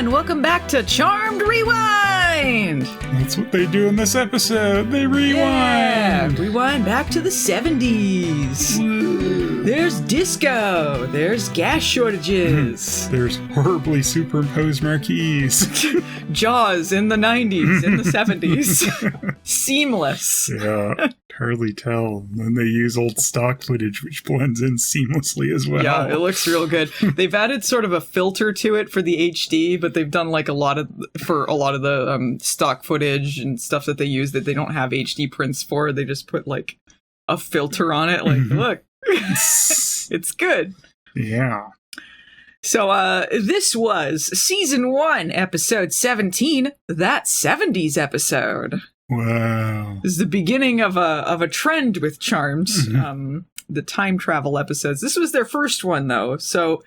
and welcome back to Charmed Rewind! That's what they do in this episode. They rewind! Yeah, rewind back to the 70s. Woo. There's disco. There's gas shortages. There's horribly superimposed marquees. Jaws in the 90s, in the 70s. Seamless. Yeah, hardly tell. Then they use old stock footage, which blends in seamlessly as well. Yeah, it looks real good. They've added sort of a filter to it for the HD, but they've done like a lot of the stock footage and stuff that they use that they don't have HD prints for. They just put like a filter on it. Like, look, it's good. Yeah. So this was season 1, episode 17, That 70s episode. Wow. This is the beginning of a trend with Charmed, the time travel episodes. This was their first one, though, so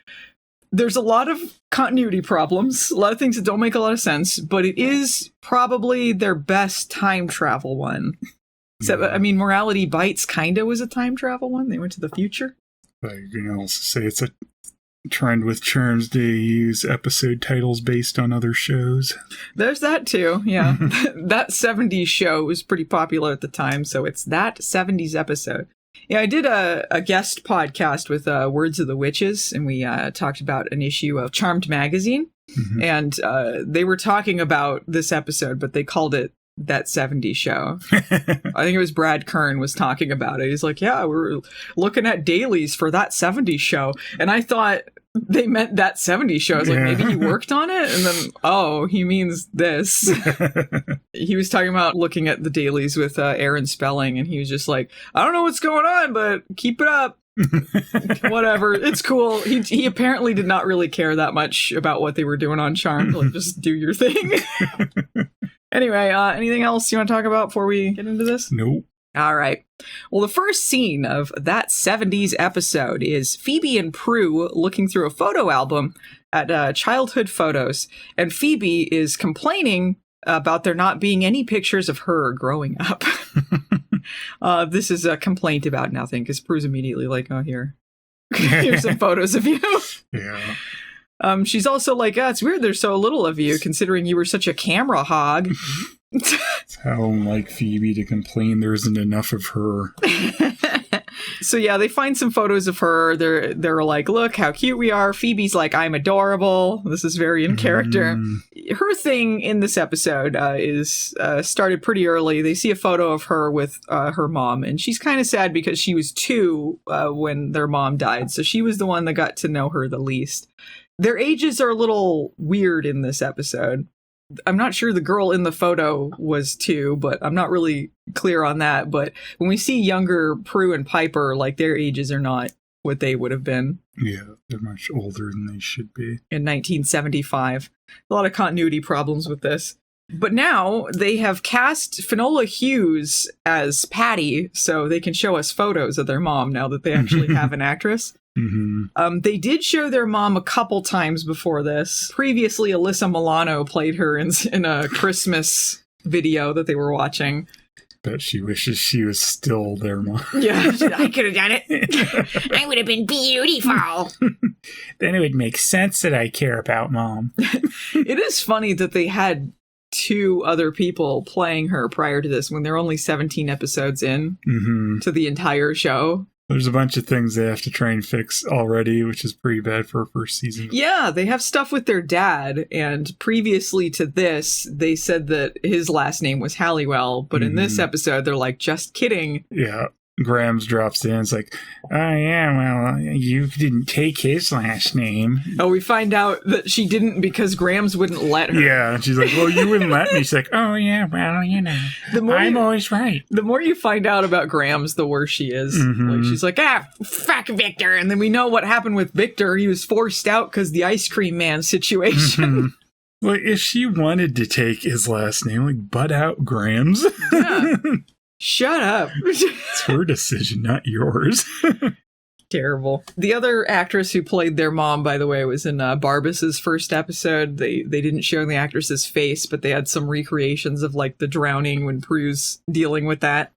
there's a lot of continuity problems, a lot of things that don't make a lot of sense, but it is probably their best time travel one. Except, I mean, Morality Bites kinda was a time travel one. They went to the future. But you can also say it's a trend with Charms to use episode titles based on other shows. There's that too, yeah. That 70s show was pretty popular at the time, so it's That 70s episode. Yeah, I did a guest podcast with Words of the Witches, and we talked about an issue of Charmed magazine, and they were talking about this episode, but they called it That 70s Show. I think it was Brad Kern was talking about it. He's like, yeah, we're looking at dailies for That 70s Show. And I thought they meant That 70s Show. I was like, maybe he worked on it? And then, oh, he means this. He was talking about looking at the dailies with Aaron Spelling, and he was just like, I don't know what's going on, but keep it up. Whatever, it's cool. He apparently did not really care that much about what they were doing on Charmed. Like, just do your thing. Anyway, anything else you want to talk about before we get into this? Nope. All right. Well, the first scene of That 70s episode is Phoebe and Prue looking through a photo album at childhood photos, and Phoebe is complaining about there not being any pictures of her growing up. This is a complaint about nothing, because Prue's immediately like, oh, here's some photos of you. Yeah. She's also like, it's weird there's so little of you, considering you were such a camera hog. It's how like Phoebe to complain there isn't enough of her. So yeah, they find some photos of her. They're like, look how cute we are. Phoebe's like, I'm adorable. This is very in character. Her thing in this episode is started pretty early. They see a photo of her with her mom, and she's kind of sad because she was 2 when their mom died. So she was the one that got to know her the least. Their ages are a little weird in this episode. I'm not sure the girl in the photo was 2, but I'm not really clear on that. But when we see younger Prue and Piper, like, their ages are not what they would have been. Yeah, they're much older than they should be. In 1975. A lot of continuity problems with this. But now they have cast Finola Hughes as Patty, so they can show us photos of their mom now that they actually have an actress. They did show their mom a couple times before this. Previously, Alyssa Milano played her in a Christmas video that they were watching. Bet she wishes she was still their mom. Yeah, I could have done it. I would have been beautiful. Then it would make sense that I care about mom. It is funny that they had 2 other people playing her prior to this when they're only 17 episodes in to the entire show. There's a bunch of things they have to try and fix already, which is pretty bad for a first season. Yeah, they have stuff with their dad, and previously to this, they said that his last name was Halliwell, but in this episode, they're like, just kidding. Yeah. Grams drops in. It's like, oh, yeah, well, you didn't take his last name. Oh, we find out that she didn't because Grams wouldn't let her. Yeah, and she's like, well, you wouldn't let me. She's like, oh, yeah, well, you know, I'm always right. The more you find out about Grams, the worse she is. Like, she's like, fuck Victor. And then we know what happened with Victor. He was forced out because the ice cream man situation. Like, if she wanted to take his last name, like, butt out Grams. Yeah. Shut up. It's her decision, not yours. Terrible. The other actress who played their mom, by the way, was in Barbas's first episode. They didn't show the actress's face, but they had some recreations of like the drowning when Prue's dealing with that.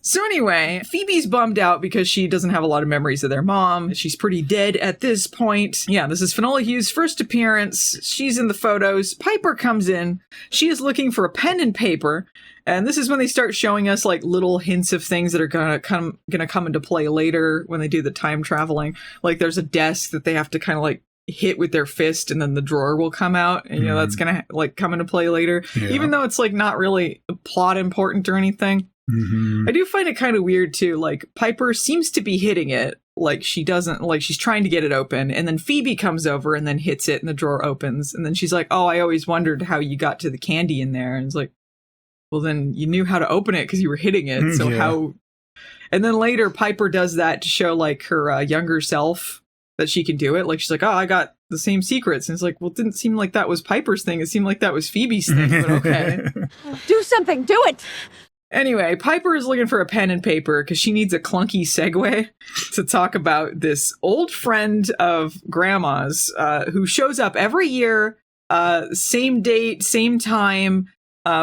So anyway, Phoebe's bummed out because she doesn't have a lot of memories of their mom. She's pretty dead at this point. Yeah, this is Finola Hughes' first appearance. She's in the photos. Piper comes in. She is looking for a pen and paper. And this is when they start showing us like little hints of things that are gonna come into play later when they do the time traveling. Like there's a desk that they have to kind of like hit with their fist and then the drawer will come out, and that's gonna like come into play later, even though it's like not really plot important or anything. I do find it kind of weird too, like Piper seems to be hitting it like she doesn't, like she's trying to get it open, and then Phoebe comes over and then hits it and the drawer opens, and then she's like, oh, I always wondered how you got to the candy in there, and it's like, well then you knew how to open it because you were hitting it, so how. And then later Piper does that to show like her younger self that she can do it. Like she's like, oh, I got the same secrets. And it's like, well, it didn't seem like that was Piper's thing. It seemed like that was Phoebe's thing, but okay. Do something, do it! Anyway, Piper is looking for a pen and paper because she needs a clunky segue to talk about this old friend of Grandma's who shows up every year, same date, same time,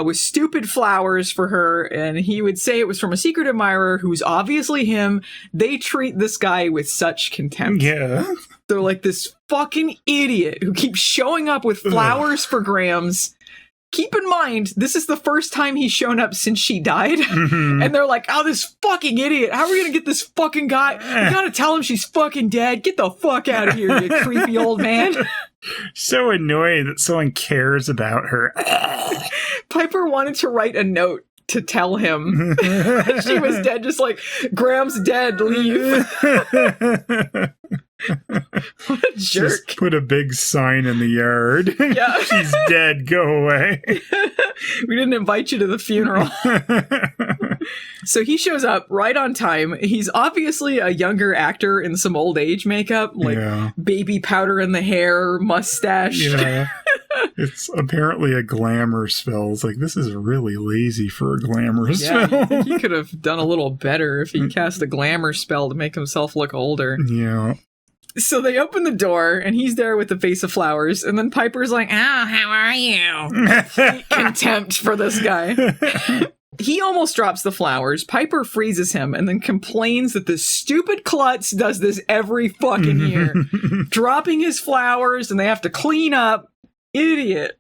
with stupid flowers for her, and he would say it was from a secret admirer who's obviously him. They treat this guy with such contempt. Yeah. They're like, this fucking idiot who keeps showing up with flowers for Grams. Keep in mind, this is the first time he's shown up since she died. And they're like, oh, this fucking idiot. How are we gonna get this fucking guy? We gotta tell him she's fucking dead. Get the fuck out of here, you creepy old man. So annoying that someone cares about her. Piper wanted to write a note to tell him she was dead, just like, Graham's dead, leave. What a jerk. Just put a big sign in the yard. Yeah. She's dead, go away. We didn't invite you to the funeral. So he shows up right on time. He's obviously a younger actor in some old age makeup, like baby powder in the hair, mustache. Yeah. It's apparently a glamour spell. It's like, this is really lazy for a glamour spell. He could have done a little better if he cast a glamour spell to make himself look older. Yeah. So they open the door, and he's there with the vase of flowers, and then Piper's like, oh, how are you? Contempt for this guy. He almost drops the flowers. Piper freezes him and then complains that this stupid klutz does this every fucking year. Dropping his flowers, and they have to clean up. Idiot.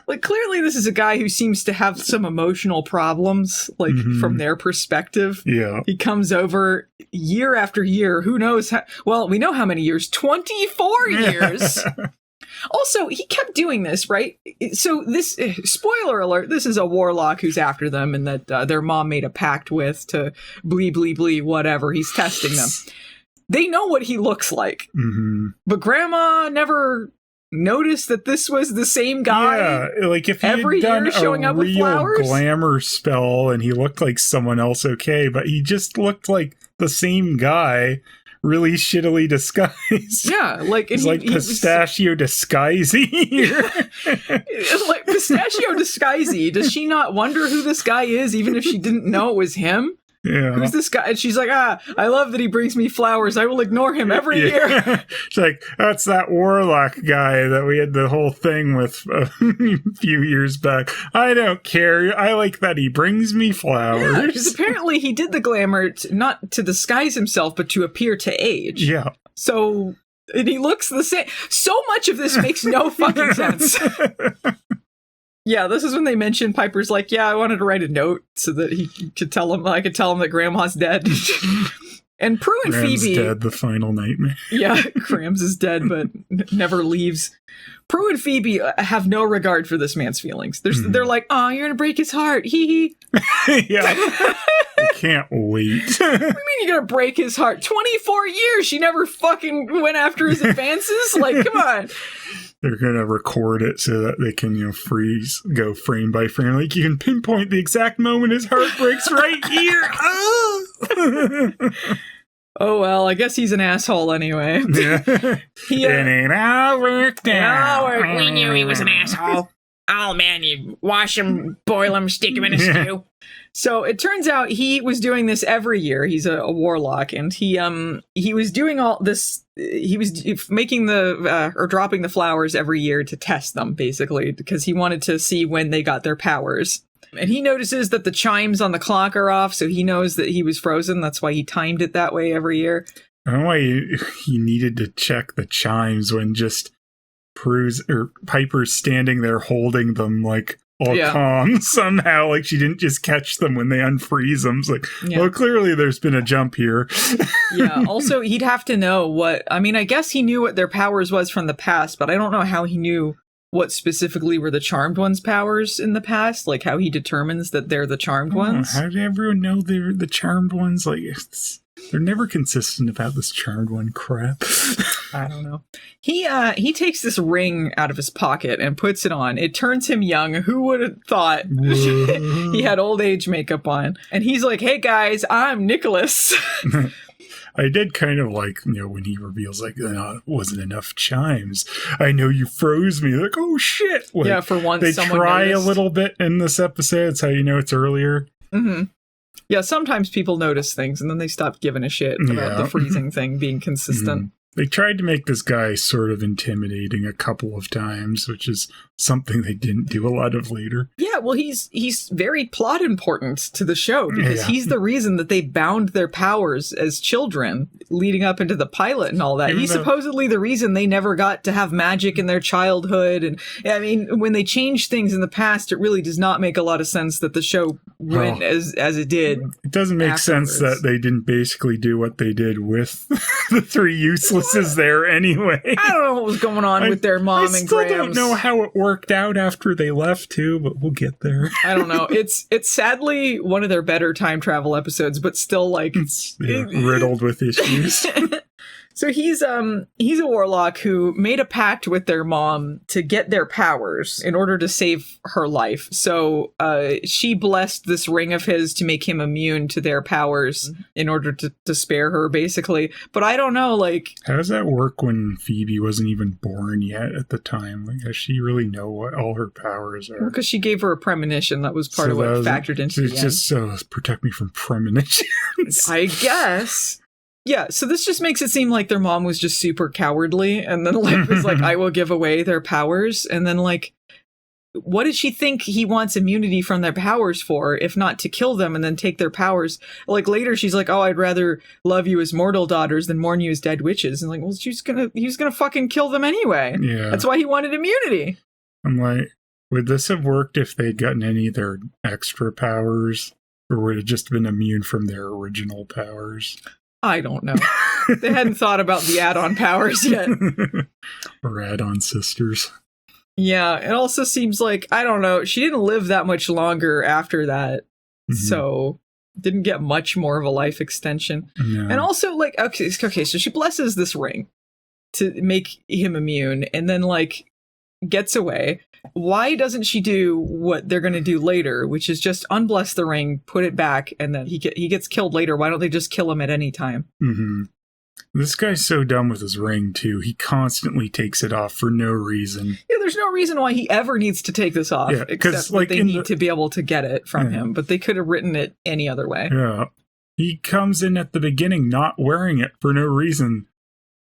Like, clearly this is a guy who seems to have some emotional problems, like, from their perspective. Yeah. He comes over year after year. Who knows how... Well, we know how many years. 24 years! Also, he kept doing this, right? So this... spoiler alert, this is a warlock who's after them and that their mom made a pact with to blee, whatever. He's testing them. They know what he looks like. But Grandma never... notice that this was the same guy. Yeah, like if he every had done year showing a up with real flowers? glamour spell and he looked like someone else, okay, but he just looked like the same guy, really shittily disguised. Yeah, like it's like pistachio disguisey. Like pistachio disguisey. Does she not wonder who this guy is, even if she didn't know it was him? Yeah. Who's this guy? And she's like, I love that he brings me flowers. I will ignore him every year. She's like, that's that warlock guy that we had the whole thing with a few years back. I don't care. I like that he brings me flowers. Yeah, because apparently he did the glamour not to disguise himself, but to appear to age. Yeah. So, and he looks the same. So much of this makes no fucking sense. Yeah, this is when they mentioned Piper's like, yeah, I wanted to write a note so that he could tell him, I could tell him that Grandma's dead. And Prue and Graham's Phoebe... dead, the final nightmare. Yeah, Grams is dead, but never leaves. Prue and Phoebe have no regard for this man's feelings. They're like, oh, you're gonna break his heart. Hee hee. Yeah. I can't wait. What do you mean you're gonna break his heart? 24 years! She never fucking went after his advances? Like, come on. They're going to record it so that they can, go frame by frame. Like, you can pinpoint the exact moment his heart breaks right here. Oh! Oh, well, I guess he's an asshole anyway. Yeah. It ain't all worked out. We knew he was an asshole. Oh, man, you wash him, boil him, stick him in a stew. So it turns out he was doing this every year. He's a warlock, and he was doing all this. He was making or dropping the flowers every year to test them, basically, because he wanted to see when they got their powers. And he notices that the chimes on the clock are off, so he knows that he was frozen. That's why he timed it that way every year. I don't know why he needed to check the chimes when just Prue's or Piper's standing there holding them like all calm somehow. Like she didn't just catch them when they unfreeze them. It's like, well, clearly there's been a jump here. Yeah. Also, he'd have to know what, I mean, I guess he knew what their powers was from the past, but I don't know how he knew what specifically were the Charmed Ones' powers in the past, like how he determines that they're the Charmed Ones. How did everyone know they're the Charmed Ones? Like, they're never consistent about this Charmed One crap. I don't know. He takes this ring out of his pocket and puts it on. It turns him young. Who would have thought? He had old age makeup on. And he's like, hey guys, I'm Nicholas. I did kind of like, when he reveals, like, it wasn't enough chimes. I know you froze me. Like, oh shit. Like, yeah, for once they someone try noticed. a little bit in this episode. It's how you know it's earlier. Mm-hmm. Yeah, sometimes people notice things and then they stop giving a shit about the freezing thing being consistent. Mm. They tried to make this guy sort of intimidating a couple of times, which is something they didn't do a lot of later. Yeah, well, he's very plot important to the show because he's the reason that they bound their powers as children leading up into the pilot and all that. He's supposedly the reason they never got to have magic in their childhood. And I mean, when they change things in the past, it really does not make a lot of sense that the show went as it did. It doesn't make sense that they didn't basically do what they did with the three uselesses there anyway. I don't know what was going on with their mom and Grams. I still don't know how it worked out after they left too, but we'll get there. I don't know. It's sadly one of their better time travel episodes, but still like it's riddled with issues. So he's a warlock who made a pact with their mom to get their powers in order to save her life. So she blessed this ring of his to make him immune to their powers in order to spare her, basically. But I don't know, like... How does that work when Phoebe wasn't even born yet at the time? Like, does she really know what all her powers are? Because she gave her a premonition. That was part of what factored into the end. It's just protect me from premonitions. I guess... Yeah, so this just makes it seem like their mom was just super cowardly, and then like was like, I will give away their powers, and then like, what did she think he wants immunity from their powers for, if not to kill them and then take their powers? Like later she's like, oh, I'd rather love you as mortal daughters than mourn you as dead witches. And like, well, he was gonna fucking kill them anyway. Yeah. That's why he wanted immunity. I'm like, would this have worked if they'd gotten any of their extra powers? Or would it just been immune from their original powers? I don't know. They hadn't thought about the add-on powers yet. Or add-on sisters. Yeah, it also seems like, I don't know, she didn't live that much longer after that. Mm-hmm. So didn't get much more of a life extension. No. And also, like, okay, so she blesses this ring to make him immune and then, like, gets away. Why doesn't she do what they're going to do later, which is just unbless the ring, put it back, and then he gets killed later? Why don't they just kill him at any time? Mm-hmm. This guy's so dumb with his ring, too. He constantly takes it off for no reason. Yeah, there's no reason why he ever needs to take this off, except like, they need to be able to get it from him, but they could have written it any other way. Yeah. He comes in at the beginning not wearing it for no reason.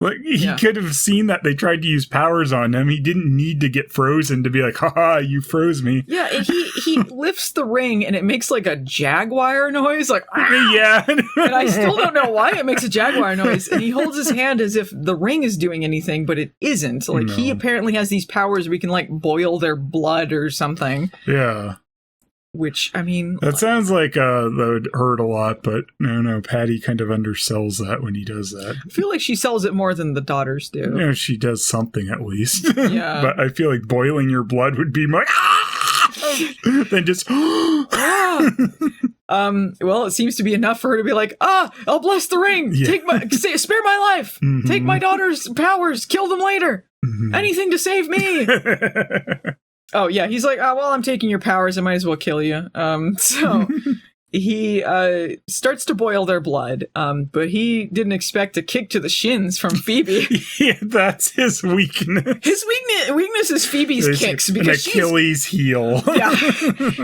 Like, he could have seen that they tried to use powers on him. He didn't need to get frozen to be like, haha, you froze me. Yeah, and he lifts the ring and it makes like a jaguar noise. Like, ah! Yeah. And I still don't know why it makes a jaguar noise. And he holds his hand as if the ring is doing anything, but it isn't. Like, he apparently has these powers where he can, like, boil their blood or something. Yeah. Which, I mean... That sounds like that would hurt a lot, but no, Patty kind of undersells that when he does that. I feel like she sells it more than the daughters do. You know, she does something at least. Yeah. But I feel like boiling your blood would be more... then just... Well, it seems to be enough for her to be like, I'll bless the ring. Yeah. Spare my life. Mm-hmm. Take my daughter's powers. Kill them later. Mm-hmm. Anything to save me. Oh, yeah. He's like, well, I'm taking your powers. I might as well kill you. So he starts to boil their blood, but he didn't expect a kick to the shins from Phoebe. Yeah, that's his weakness. His weakness is Phoebe's kicks, because an Achilles heel. Yeah,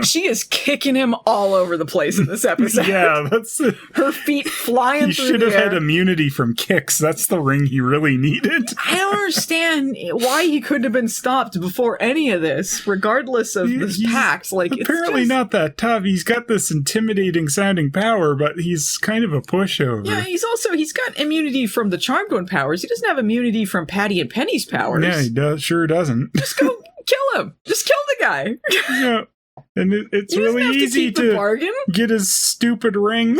she is kicking him all over the place in this episode. Yeah, that's her feet flying he through should the have air. had immunity from kicks. That's the ring he really needed. I don't understand why he couldn't have been stopped before any of this, regardless of this pact. Like, apparently it's just, not that tough. He's got this intimidating sounding power, but he's kind of a pushover. yeah, he's got immunity from the Charmed One powers. He doesn't have immunity from Patty and Penny's powers. Yeah, he sure doesn't. Just go kill him. Just kill the guy. Yeah, and it's really easy to get his stupid ring.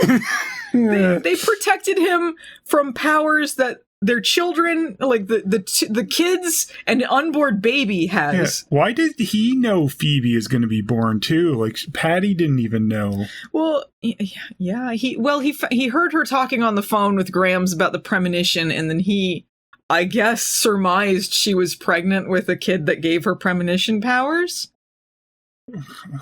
They protected him from powers that their children, like the kids and the unborn baby has. Yeah. Why did he know Phoebe is going to be born too? Like, Patty didn't even know. Well, yeah, he heard her talking on the phone with Grams about the premonition, and then he, I guess, surmised she was pregnant with a kid that gave her premonition powers.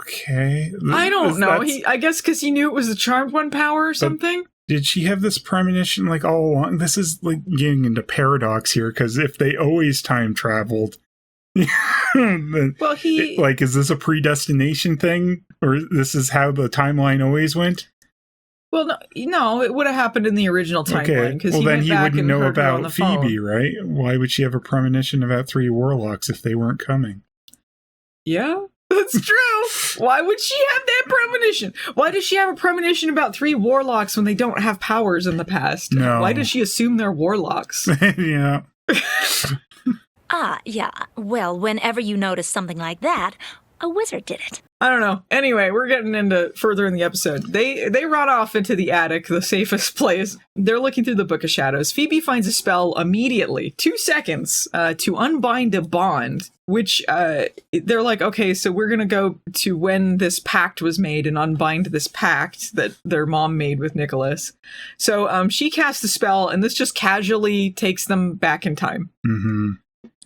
Okay. I don't know. I guess because he knew it was the Charmed One power or something. Did she have this premonition like all along? This is like getting into paradox here, because if they always time traveled, then well, is this a predestination thing, or this is how the timeline always went? Well, no, it would have happened in the original timeline. Okay, well then he wouldn't know about Phoebe, phone. Right? Why would she have a premonition about 3 warlocks if they weren't coming? Yeah. That's true. Why would she have that premonition? Why does she have a premonition about 3 warlocks when they don't have powers in the past? No. Why does she assume they're warlocks? Yeah. Yeah. Well, whenever you notice something like that, a wizard did it. I don't know. Anyway, we're getting into further in the episode. They run off into the attic, the safest place. They're looking through the Book of Shadows. Phoebe finds a spell immediately, 2 seconds, to unbind a bond, which they're like, okay, so we're going to go to when this pact was made and unbind this pact that their mom made with Nicholas. So she casts a spell, and this just casually takes them back in time. Mm-hmm.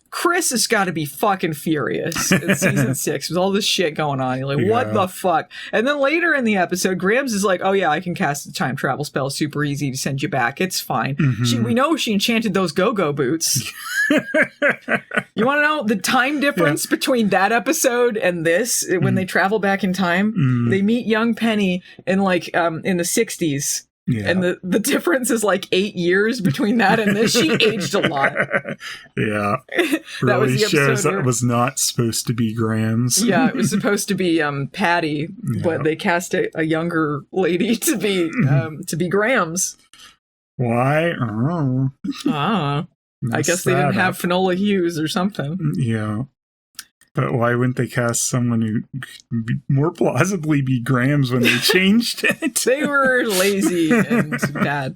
Chris has got to be fucking furious in season 6 with all this shit going on. You're like, what the fuck? And then later in the episode, Grams is like, oh yeah, I can cast a time travel spell. Super easy to send you back. It's fine. Mm-hmm. We know she enchanted those go-go boots. You want to know the time difference between that episode and this? When they travel back in time, they meet young Penny in in the 60s. Yeah. And the difference is like 8 years between that and this. She aged a lot. Yeah. That really was the shows episode that was not supposed to be Grams. Yeah, it was supposed to be Patty, but they cast a younger lady to be Grams. Why? I guess they didn't have Finola Hughes or something. Yeah. But why wouldn't they cast someone who could more plausibly be Grams when they changed it? They were lazy and bad.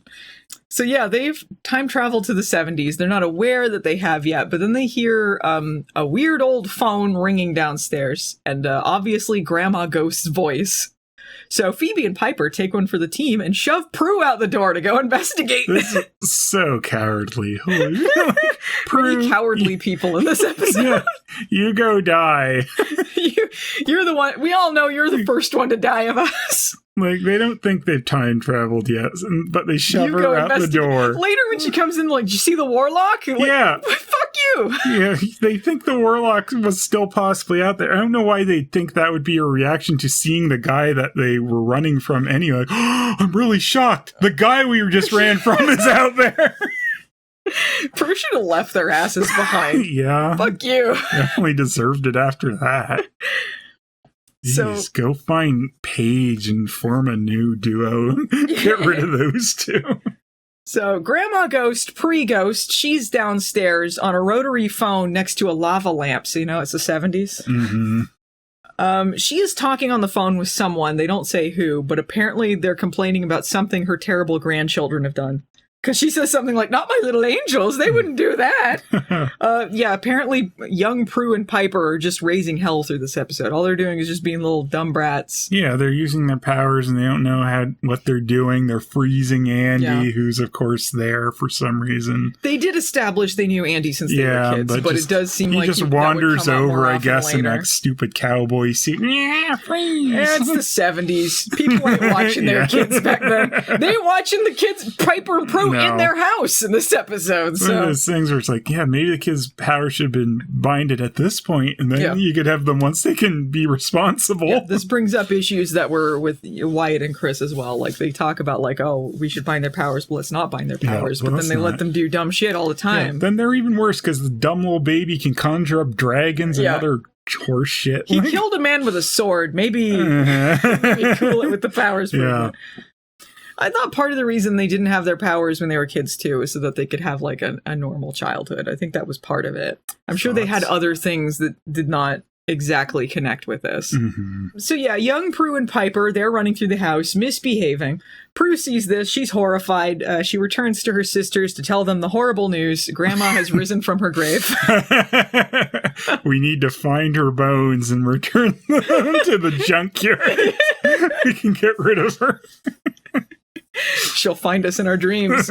So yeah, they've time traveled to the 70s. They're not aware that they have yet, but then they hear a weird old phone ringing downstairs, and obviously Grandma Ghost's voice. So Phoebe and Piper take one for the team and shove Prue out the door to go investigate. This is so cowardly. Pretty cowardly people in this episode. Yeah, you go die. You're the one. We all know you're the first one to die of us. Like, they don't think they've time traveled yet, but they shove her out the door. Later when she comes in, like, did you see the Warlock? Like, yeah. Fuck you. Yeah, they think the Warlock was still possibly out there. I don't know why they'd think that would be a reaction to seeing the guy that they were running from anyway. Like, oh, I'm really shocked. The guy we just ran from is out there. Prue should have left their asses behind. Yeah. Fuck you. Definitely deserved it after that. Jeez, so, go find Paige and form a new duo. Get rid of those two. So, Grandma Ghost, pre-Ghost, she's downstairs on a rotary phone next to a lava lamp. So, you know, it's the 70s. Mm-hmm. She is talking on the phone with someone. They don't say who, but apparently they're complaining about something her terrible grandchildren have done. because she says something like, not my little angels, they wouldn't do that. Apparently young Prue and Piper are just raising hell through this episode. All they're doing is just being little dumb brats. Yeah, they're using their powers and they don't know what they're doing. They're freezing Andy, who's of course there for some reason. They did establish they knew Andy since they were kids, but it does seem like he just wanders over, I guess, in that stupid cowboy suit. Yeah, freeze! Yeah, it's the 70s. People ain't watching their kids back then. They ain't watching the kids, Piper and Prue, in their house in this episode. So. One of those things where it's like, yeah, maybe the kids' power should have been binded at this point, and then you could have them once they can be responsible. Yeah, this brings up issues that were with Wyatt and Chris as well. Like, they talk about, like, oh, we should bind their powers, but let's not bind their powers. But then they let them do dumb shit all the time. Yeah, then they're even worse, because the dumb little baby can conjure up dragons and other horse shit. He killed a man with a sword. Maybe cool it with the powers. Yeah. I thought part of the reason they didn't have their powers when they were kids too is so that they could have like a normal childhood. I think that was part of it. I'm sure they had other things that did not exactly connect with this. Mm-hmm. So yeah, young Prue and Piper, they're running through the house, misbehaving. Prue sees this. She's horrified. She returns to her sisters to tell them the horrible news. Grandma has risen from her grave. We need to find her bones and return them to the junkyard. We can get rid of her. She'll find us in our dreams.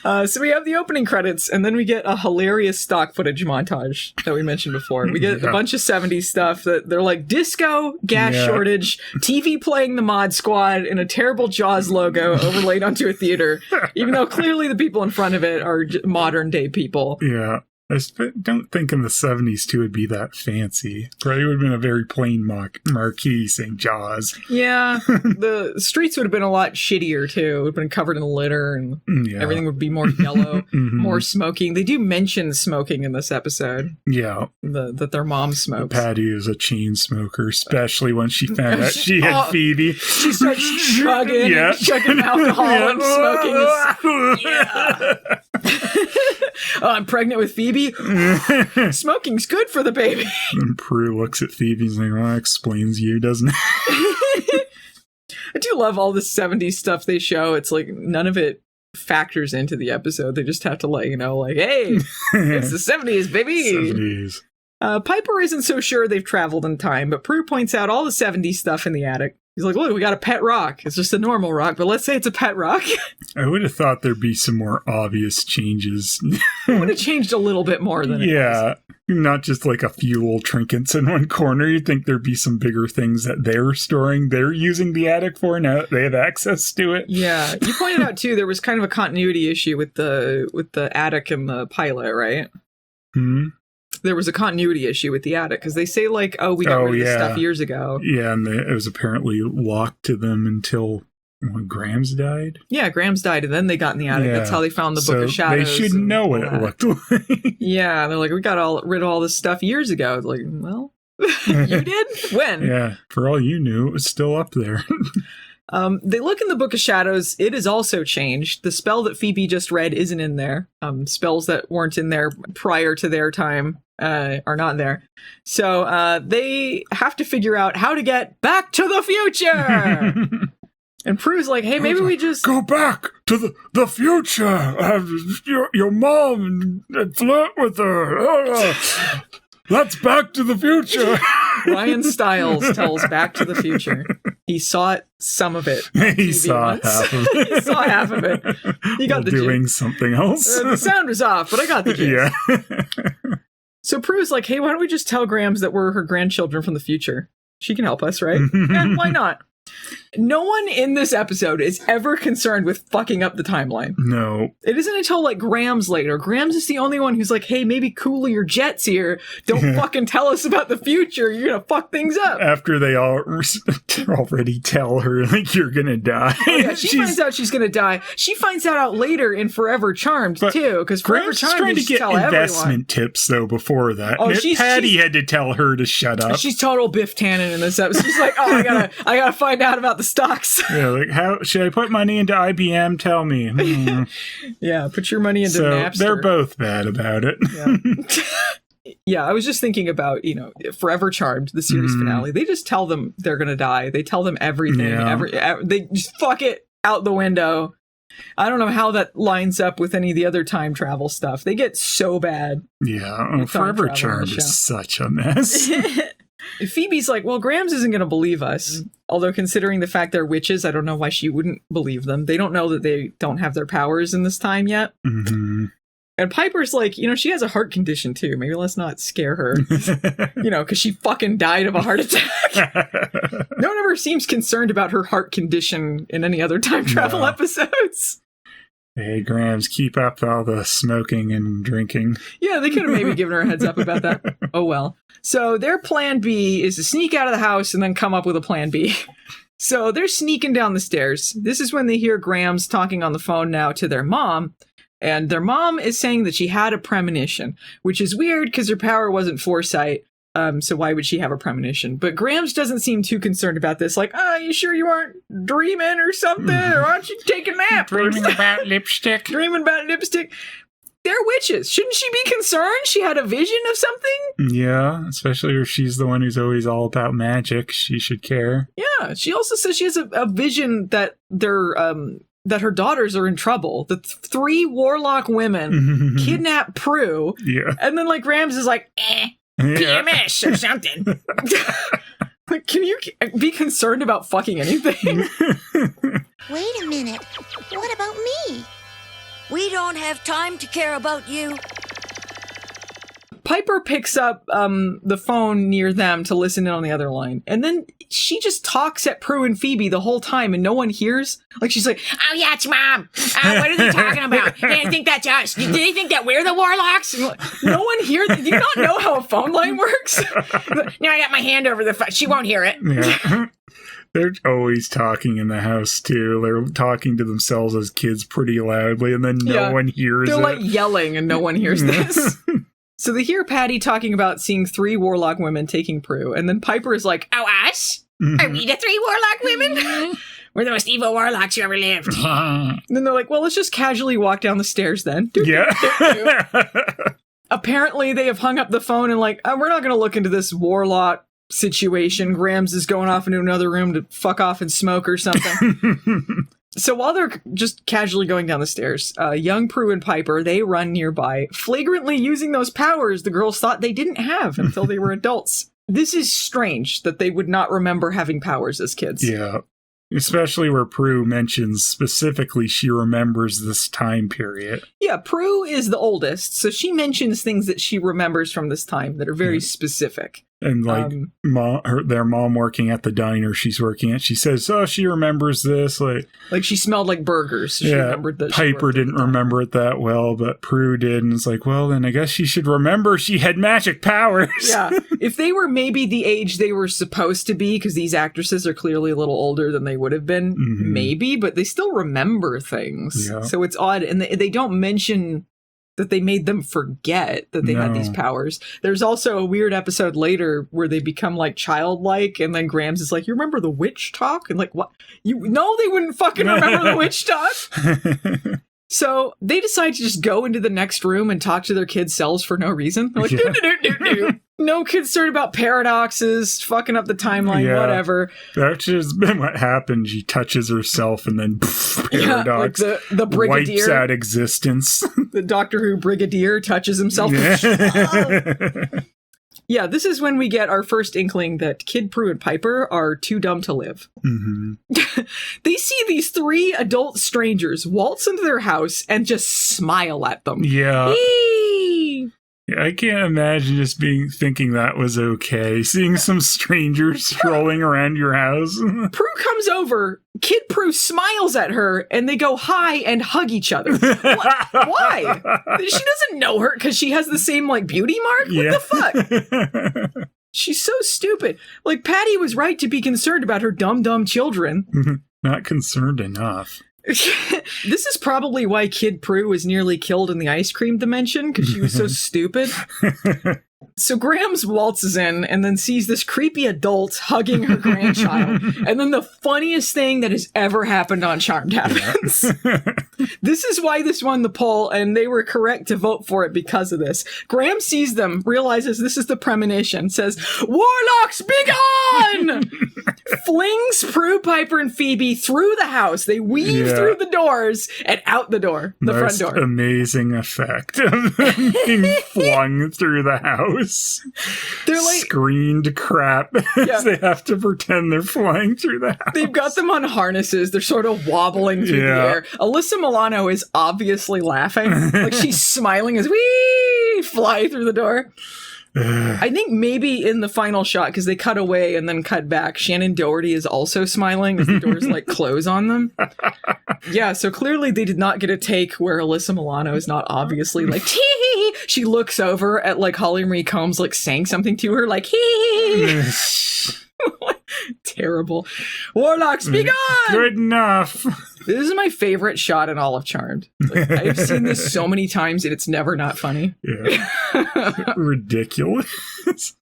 So we have the opening credits, and then we get a hilarious stock footage montage that we mentioned before. We get a bunch of 70s stuff that they're like disco, gas shortage, TV playing the Mod Squad, and a terrible Jaws logo overlaid onto a theater, even though clearly the people in front of it are modern day people. Yeah. I don't think in the 70s, too, it'd be that fancy. Probably would have been a very plain marquee saying Jaws. Yeah, the streets would have been a lot shittier, too. It would have been covered in litter, and everything would be more yellow, more smoking. They do mention smoking in this episode. Yeah. That their mom smokes. Patty is a chain smoker, especially when she found out she had Phoebe. She starts chugging alcohol and smoking. Oh, I'm pregnant with Phoebe. Smoking's good for the baby. And Prue looks at Phoebe and is like, well, that explains you, doesn't it? I do love all the 70s stuff they show. It's like none of it factors into the episode. They just have to let you know, like, hey, it's the 70s, baby. 70s. Piper isn't so sure they've traveled in time, but Prue points out all the 70s stuff in the attic. He's like, look, we got a pet rock. It's just a normal rock, but let's say it's a pet rock. I would have thought there'd be some more obvious changes. It would have changed a little bit more than it was. Not just like a few little trinkets in one corner. You'd think there'd be some bigger things that they're using the attic for now that they have access to it. Yeah. You pointed out, too, there was kind of a continuity issue with the attic and the pilot, right? There was a continuity issue with the attic because they say like, oh, we got rid of this stuff years ago. Yeah, and it was apparently locked to them until Grams died. Yeah, Grams died, and then they got in the attic. That's how they found the Book of Shadows. They should know what it looked like. Yeah, they're like, we got rid of all this stuff years ago. It's like, well, you did? When? Yeah, for all you knew, it was still up there. They look in the Book of Shadows. It is also changed. The spell that Phoebe just read isn't in there. Spells that weren't in there prior to their time are not there. So they have to figure out how to get back to the future. And Prue's like, hey, maybe we just go back to the future. Your mom and flirt with her. That's Back to the Future. Ryan Stiles tells Back to the Future. He saw some of it. He saw half of it. He saw half of it. He got the doing gist. Something else. The sound was off, but I got the gist. Yeah. So Prue's like, hey, why don't we just tell Grams that we're her grandchildren from the future? She can help us, right? And why not? No one in this episode is ever concerned with fucking up the timeline. No. It isn't until, like, Grams later. Grams is the only one who's like, hey, maybe Cooley or Jet's here. Don't fucking tell us about the future. You're gonna fuck things up. After they already tell her, like, you're gonna die. Oh, yeah, she finds out she's gonna die. She finds that out later in Forever Charmed, too. Because Forever Charmed trying to get investment everyone. Tips, though, before that. Oh, Patty had to tell her to shut up. She's total Biff Tannen in this episode. She's like, oh, I gotta find out about the stocks. Yeah, like, how should I put money into IBM? Tell me. Yeah, put your money into Napster. They're both bad about it. Yeah, I was just thinking about, Forever Charmed, the series finale. They just tell them they're gonna die. They tell them everything. They just fuck it out the window. I don't know how that lines up with any of the other time travel stuff. They get so bad. Yeah, Forever Charmed is such a mess. Phoebe's like, well, Grams isn't going to believe us. Although considering the fact they're witches, I don't know why she wouldn't believe them. They don't know that they don't have their powers in this time yet. Mm-hmm. And Piper's like, she has a heart condition too. Maybe let's not scare her. Because she fucking died of a heart attack. No one ever seems concerned about her heart condition in any other time travel episodes. Hey, Grams, keep up all the smoking and drinking. Yeah, they could have maybe given her a heads up about that. Oh, well. So their plan B is to sneak out of the house and then come up with a plan B. So they're sneaking down the stairs. This is when they hear Grams talking on the phone now to their mom. And their mom is saying that she had a premonition, which is weird because her power wasn't foresight. So why would she have a premonition? But Grams doesn't seem too concerned about this. Like, you sure you aren't dreaming or something? Or aren't you taking a nap? Dreaming about lipstick. Dreaming about lipstick. They're witches. Shouldn't she be concerned? She had a vision of something? Yeah, especially if she's the one who's always all about magic. She should care. Yeah, she also says she has a vision that that her daughters are in trouble. The 3 warlock women kidnap Prue. Yeah. And then, Grams is like, PMS or something. Can you be concerned about fucking anything? Wait a minute. What about me? We don't have time to care about you. Piper picks up the phone near them to listen in on the other line. And then she just talks at Prue and Phoebe the whole time and no one hears. She's like, oh, yeah, it's Mom. What are they talking about? They think that's us. Do they think that we're the Warlocks? No one hears. Do you not know how a phone line works? Now I got my hand over the phone. She won't hear it. Yeah. They're always talking in the house, too. They're talking to themselves as kids pretty loudly, and then no one hears it. They're yelling, and no one hears this. So they hear Patty talking about seeing 3 warlock women taking Prue, and then Piper is like, oh, us? Are we the 3 warlock women? We're the most evil warlocks who ever lived. And then they're like, well, let's just casually walk down the stairs then. Yeah. Apparently, they have hung up the phone and we're not going to look into this warlock situation. Grams is going off into another room to fuck off and smoke or something. So while they're just casually going down the stairs, young Prue and Piper, they run nearby, flagrantly using those powers the girls thought they didn't have until they were adults. This is strange that they would not remember having powers as kids. Yeah. Especially where Prue mentions specifically she remembers this time period. Yeah, Prue is the oldest, so she mentions things that she remembers from this time that are very specific. And their mom working at the diner she's working at, she says, oh, she remembers this. Like she smelled like burgers. So she remembered that. Piper didn't remember it that well, but Prue did. And it's like, well, then I guess she should remember she had magic powers. Yeah. If they were maybe the age they were supposed to be, because these actresses are clearly a little older than they would have been, maybe, but they still remember things. Yeah. So it's odd. And they don't mention that they made them forget that they had these powers. There's also a weird episode later where they become childlike, and then Grams is like, you remember the witch talk? And what? No, they wouldn't fucking remember the witch talk. So they decide to just go into the next room and talk to their kids' selves for no reason. They're like, no concern about paradoxes, fucking up the timeline, whatever. That's just been what happened. She touches herself and then paradox the brigadier wipes out existence. The Doctor Who brigadier touches himself. Yeah, this is when we get our first inkling that Kid, Prue, and Piper are too dumb to live. They see these 3 adult strangers waltz into their house and just smile at them. Yeah. Eee! Yeah, I can't imagine just thinking that was okay. Seeing some strangers strolling around your house. Prue comes over, Kid Prue smiles at her, and they go hi and hug each other. Why? She doesn't know her because she has the same beauty mark? What the fuck? She's so stupid. Patty was right to be concerned about her dumb children. Not concerned enough. This is probably why Kid Prue was nearly killed in the ice cream dimension, because she was so stupid. So Grams waltzes in and then sees this creepy adult hugging her grandchild. And then the funniest thing that has ever happened on Charmed happens. This is why this won the poll, and they were correct to vote for it because of this. Grams sees them, realizes this is the premonition, says, "Warlocks, begone!" flings Prue, Piper, and Phoebe through the house. They weave through the doors and out the door, the front door. Amazing effect of them being flung through the house. They're like screened crap as they have to pretend they're flying through the house. They've got them on harnesses. They're sort of wobbling through the air. Alyssa Milano is obviously laughing. Like she's smiling as we fly through the door. I think maybe in the final shot, because they cut away and then cut back, Shannen Doherty is also smiling as the doors like close on them. Yeah, so clearly they did not get a take where Alyssa Milano is not obviously like, tee. She looks over at like Holly Marie Combs like saying something to her like, hee. Terrible. Warlocks, be gone! Good enough. This is my favorite shot in all of Charmed. Like, I've seen this so many times and it's never not funny. Yeah. Ridiculous.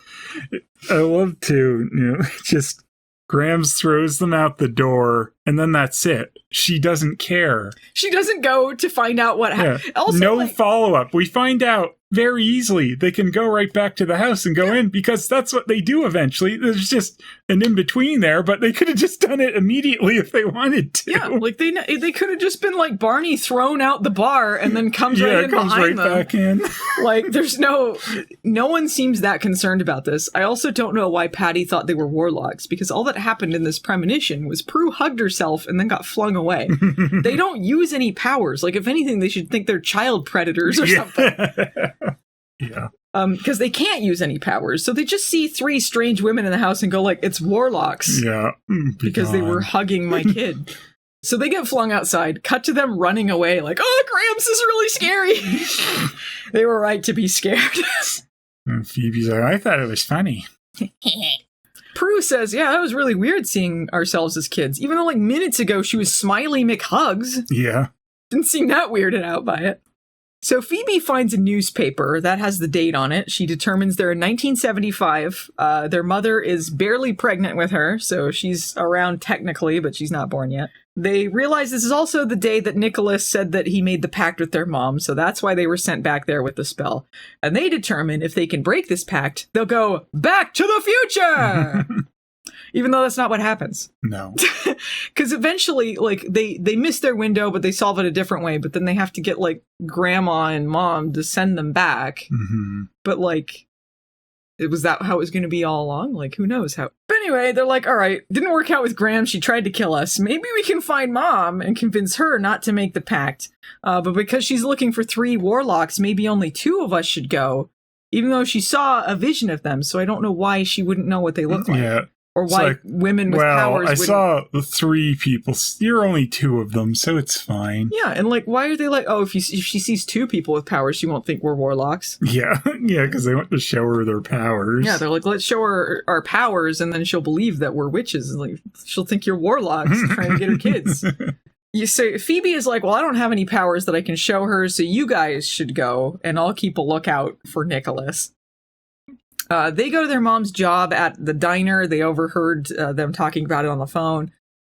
I love to, just Grams throws them out the door and then that's it. She doesn't care. She doesn't go to find out what happened. Also, no follow-up. We find out very easily. They can go right back to the house and go in because that's what they do eventually. There's just an in-between there, but they could have just done it immediately if they wanted to. Yeah, like they could have just been like Barney thrown out the bar and then comes right in behind them. Back in. Like there's no one seems that concerned about this. I also don't know why Patty thought they were warlocks because all that happened in this premonition was Prue hugged herself and then got flung away. They don't use any powers. Like if anything, they should think they're child predators or something. Yeah. Because they can't use any powers. So they just see three strange women in the house and go like, it's warlocks. Yeah. Because they were hugging my kid. So they get flung outside, cut to them running away like, oh, Gramps is really scary. They were right to be scared. And Phoebe's like, I thought it was funny. Prue says, yeah, that was really weird seeing ourselves as kids. Even though like minutes ago she was Smiley McHugs. Yeah. Didn't seem that weirded out by it. So Phoebe finds a newspaper that has the date on it. She determines they're in 1975. Their mother is barely pregnant with her, so she's around technically, but she's not born yet. They realize this is also the day that Nicholas said that he made the pact with their mom, so that's why they were sent back there with the spell. And they determine if they can break this pact, they'll go back to the future! Even though that's not what happens. No. Because eventually, like, they miss their window, but they solve it a different way. But then they have to get, like, grandma and mom to send them back. Mm-hmm. But, like, was that how it was going to be all along? Like, who knows how? But anyway, they're like, all right, didn't work out with Graham. She tried to kill us. Maybe we can find mom and convince her not to make the pact. But because she's looking for 3 warlocks, maybe only 2 of us should go. Even though she saw a vision of them. So I don't know why she wouldn't know what they look like. Yeah. Or why like, women with powers I saw the 3 people. You're only 2 of them, so it's fine. Yeah, and like, why are they like, oh, if she sees 2 people with powers, she won't think we're warlocks? Yeah, because they want to show her their powers. Yeah, they're like, let's show her our powers, and then she'll believe that we're witches. And like, she'll think you're warlocks trying to get her kids. You say Phoebe is like, well, I don't have any powers that I can show her, so you guys should go, and I'll keep a lookout for Nicholas. They go to their mom's job at the diner. They overheard them talking about it on the phone.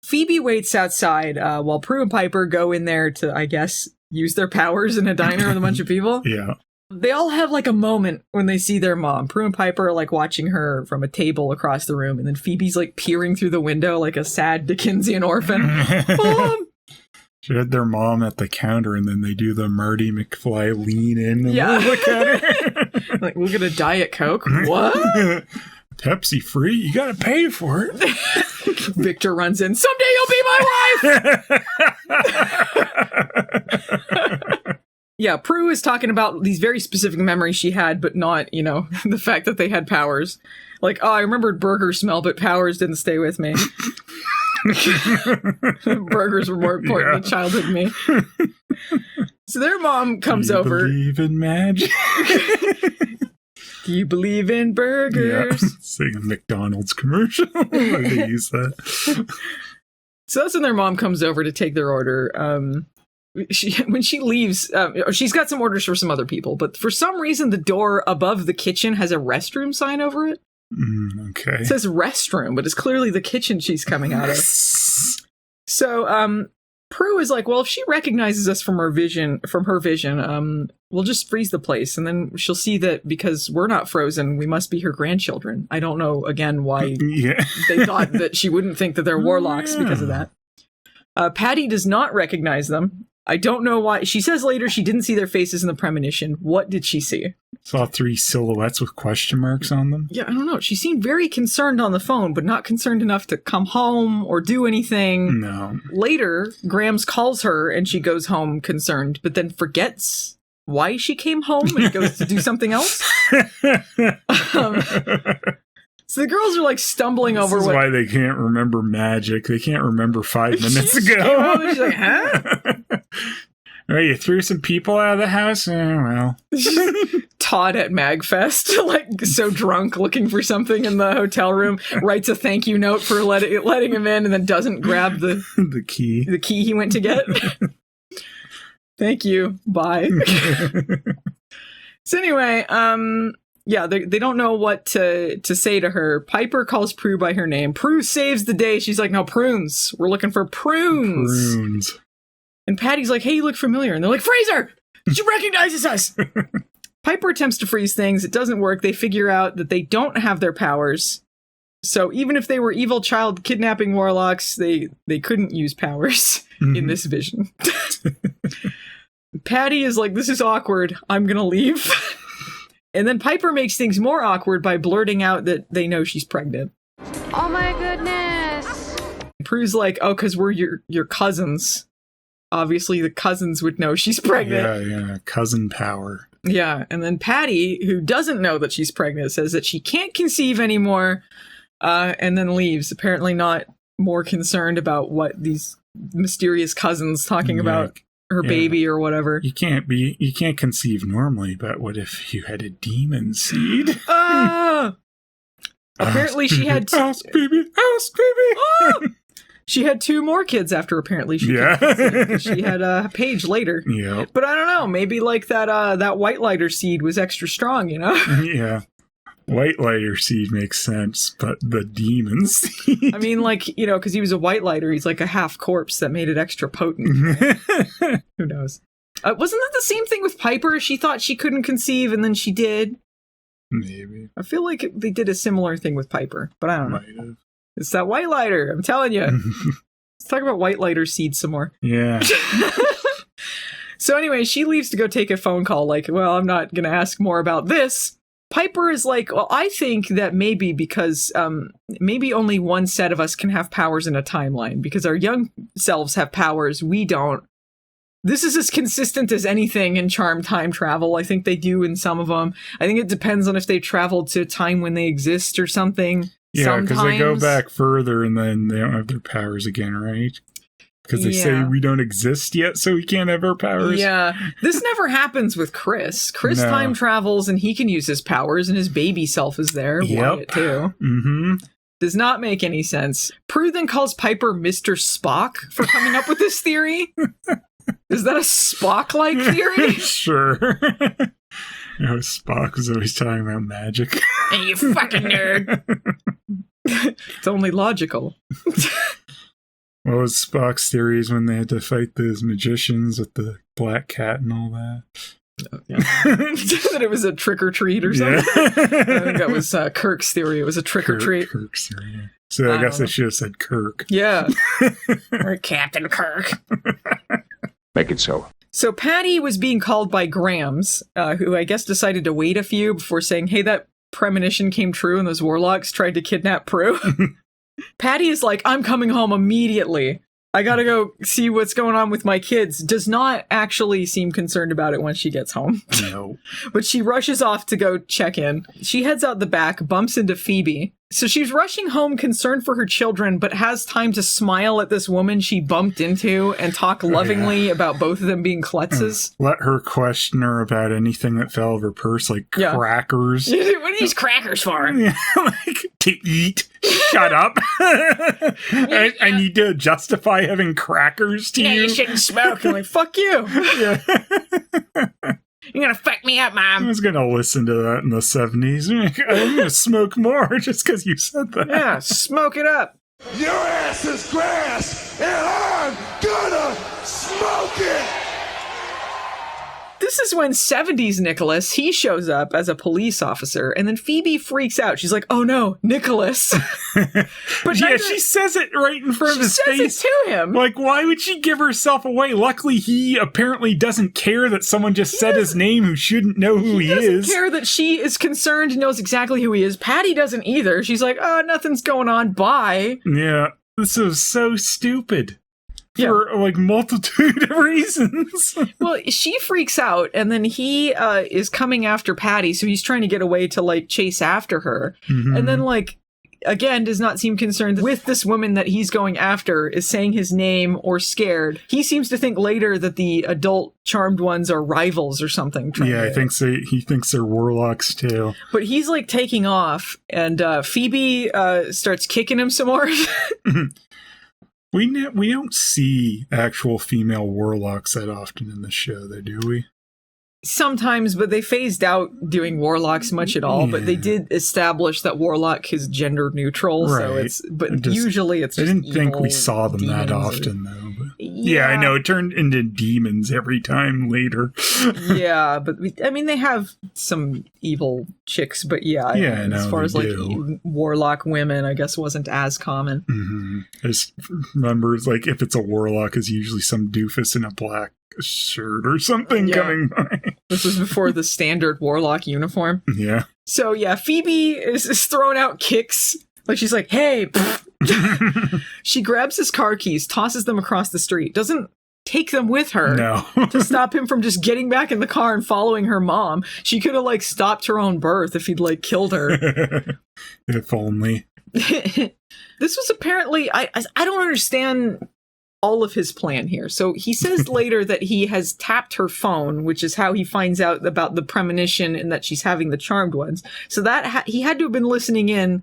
Phoebe waits outside while Prue and Piper go in there to, I guess, use their powers in a diner with a bunch of people. Yeah. They all have like a moment when they see their mom. Prue and Piper are like watching her from a table across the room, and then Phoebe's like peering through the window like a sad Dickensian orphan. Mom! She had their mom at the counter, and then they do the Marty McFly lean in and look at her. Like, we'll get a Diet Coke? What? Pepsi free? You gotta pay for it. Victor runs in. Someday you'll be my wife! Yeah, Prue is talking about these very specific memories she had, but not, the fact that they had powers. Like, oh, I remembered burger smell, but powers didn't stay with me. Burgers were more important than childhood me. So their mom comes over. Do you believe in magic? Do you believe in burgers? Yeah. Sing a McDonald's commercial. They use that. So that's when their mom comes over to take their order. When she leaves, she's got some orders for some other people, but for some reason the door above the kitchen has a restroom sign over it. Okay. It says restroom, but it's clearly the kitchen she's coming out of. So, Prue is like, well, if she recognizes us from her vision, we'll just freeze the place. And then she'll see that because we're not frozen, we must be her grandchildren. I don't know, again, why they thought that she wouldn't think that they're warlocks because of that. Patty does not recognize them. I don't know why. She says later she didn't see their faces in the premonition. What did she see? Saw 3 silhouettes with question marks on them. Yeah, I don't know. She seemed very concerned on the phone, but not concerned enough to come home or do anything. No. Later, Grams calls her and she goes home concerned, but then forgets why she came home and goes to do something else. So the girls are like stumbling over This is why they can't remember magic. They can't remember 5 minutes ago. She's like, huh? Oh, you threw some people out of the house? Well. Todd at MagFest, like so drunk, looking for something in the hotel room, writes a thank you note for letting him in, and then doesn't grab the key. The key he went to get. Thank you. Bye. So anyway, yeah, they don't know what to say to her. Piper calls Prue by her name. Prue saves the day. She's like, no, prunes. We're looking for prunes. Prunes. And Patty's like, hey, you look familiar. And they're like, Fraser! She recognizes us! Piper attempts to freeze things. It doesn't work. They figure out that they don't have their powers. So even if they were evil child kidnapping warlocks, they couldn't use powers in this vision. Patty is like, this is awkward. I'm going to leave. And then Piper makes things more awkward by blurting out that they know she's pregnant. Oh my goodness. Prue's like, oh, because we're your cousins. Obviously, the cousins would know she's pregnant. Yeah, cousin power. Yeah, and then Patty, who doesn't know that she's pregnant, says that she can't conceive anymore, and then leaves, apparently not more concerned about what these mysterious cousins talking about her baby or whatever. You can't conceive normally, but what if you had a demon seed? Apparently she had... House baby! She had 2 more kids after apparently she conceive. She had a Paige later. Yep. But I don't know, maybe like that white lighter seed was extra strong, you know? Yeah. White lighter seed makes sense, but the demon seed. I mean, like, you know, because he was a white lighter, he's like a half corpse that made it extra potent. Who knows? Wasn't that the same thing with Piper? She thought she couldn't conceive and then she did. Maybe. I feel like they did a similar thing with Piper, but I don't know. Might have. It's that white lighter, I'm telling you. Let's talk about white lighter seeds some more. Yeah. So anyway, she leaves to go take a phone call, like, well, I'm not going to ask more about this. Piper is like, well, I think that maybe because maybe only one set of us can have powers in a timeline, because our young selves have powers, we don't. This is as consistent as anything in charm time travel. I think they do in some of them. I think it depends on if they traveled to a time when they exist or something. Yeah, because they go back further and then they don't have their powers again, right? Because they say we don't exist yet, so we can't have our powers. Yeah. This never happens with Chris. Chris time travels and he can use his powers and his baby self is there. Wyatt too. Mm-hmm. Does not make any sense. Prue then calls Piper Mr. Spock for coming up with this theory. Is that a Spock-like theory? Sure. Spock was always talking about magic. Hey, you fucking nerd. It's only logical. What was Spock's theories when they had to fight those magicians with the black cat and all that? That it was a trick or treat or something. I think that was Kirk's theory. It was a trick or treat. Kirk's theory. Yeah. So I guess I should have said Kirk. Yeah. Or Captain Kirk. Make it so. So Patty was being called by Grams, who I guess decided to wait a few before saying, hey, that premonition came true and those warlocks tried to kidnap Prue. Patty is like, I'm coming home immediately. I gotta go see what's going on with my kids. Does not actually seem concerned about it when she gets home. No. But she rushes off to go check in. She heads out the back, bumps into Phoebe. So she's rushing home concerned for her children, but has time to smile at this woman she bumped into and talk lovingly about both of them being klutzes. Let her question her about anything that fell out of her purse, like crackers. What are these crackers for? Yeah, like, to eat. Shut up. I need to justify having crackers to you. You shouldn't smoke. I'm like, fuck you. Yeah. You're gonna fuck me up, Mom. I was gonna listen to that in the 70s. I'm gonna smoke more just because you said that. Yeah, smoke it up. Your ass is grass, and I'm gonna This is when 70s Nicholas, he shows up as a police officer, and then Phoebe freaks out. She's like, oh no, Nicholas. But yeah, she says it right in front of his face. She says it to him. Like, why would she give herself away? Luckily, he apparently doesn't care that someone just said his name who shouldn't know who he is. He doesn't care that she is concerned and knows exactly who he is. Patty doesn't either. She's like, oh, nothing's going on. Bye. Yeah, this is so stupid. For, like, multitude of reasons. Well, she freaks out, and then he is coming after Patty, so he's trying to get away to, like, chase after her. Mm-hmm. And then, like, again, does not seem concerned with this woman that he's going after is saying his name or scared. He seems to think later that the adult charmed ones are rivals or something. Yeah, I think so. He thinks they're warlocks, too. But he's, like, taking off, and Phoebe starts kicking him some more. We don't see actual female warlocks that often in the show, though, do we? Sometimes, but they phased out doing warlocks much at all. Yeah. But they did establish that warlock is gender neutral, right. Usually it's just I didn't think we saw them that often, though. But yeah, I know, it turned into demons every time later. Yeah, but they have some evil chicks, but as far as like warlock women, I guess wasn't as common. Mm-hmm. I just remember, like, if it's a warlock, it's usually some doofus in a black shirt or something coming by. This was before the standard warlock uniform. Yeah. So Phoebe is throwing out kicks. Like, she's like, hey. She grabs his car keys, tosses them across the street, doesn't take them with her to stop him from just getting back in the car and following her mom. She could have, like, stopped her own birth if he'd, like, killed her. If only. This was apparently, I don't understand all of his plan here. So he says later that he has tapped her phone, which is how he finds out about the premonition and that she's having the charmed ones. So that he had to have been listening in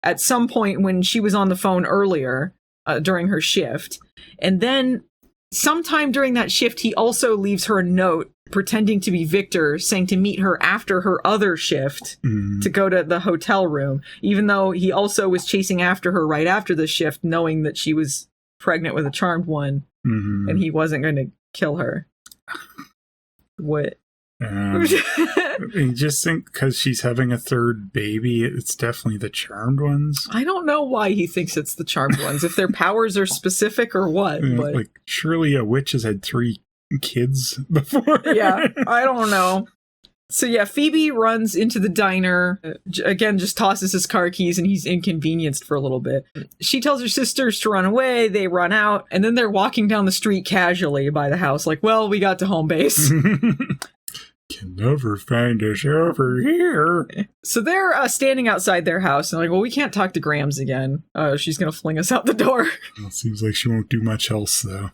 at some point when she was on the phone earlier during her shift. And then sometime during that shift, he also leaves her a note pretending to be Victor, saying to meet her after her other shift to go to the hotel room, even though he also was chasing after her right after the shift, knowing that she was pregnant with a charmed one, and he wasn't going to kill her. What? You just think because she's having a third baby, it's definitely the charmed ones? I don't know why he thinks it's the charmed ones, if their powers are specific or what. But like, surely a witch has had 3 kids before. Yeah, I don't know. So Phoebe runs into the diner, again, just tosses his car keys, and he's inconvenienced for a little bit. She tells her sisters to run away, they run out, and then they're walking down the street casually by the house, like, well, we got to home base. Can never find us over here. So they're standing outside their house, and like, well, we can't talk to Grams again. She's gonna fling us out the door. Well, it seems like she won't do much else, though.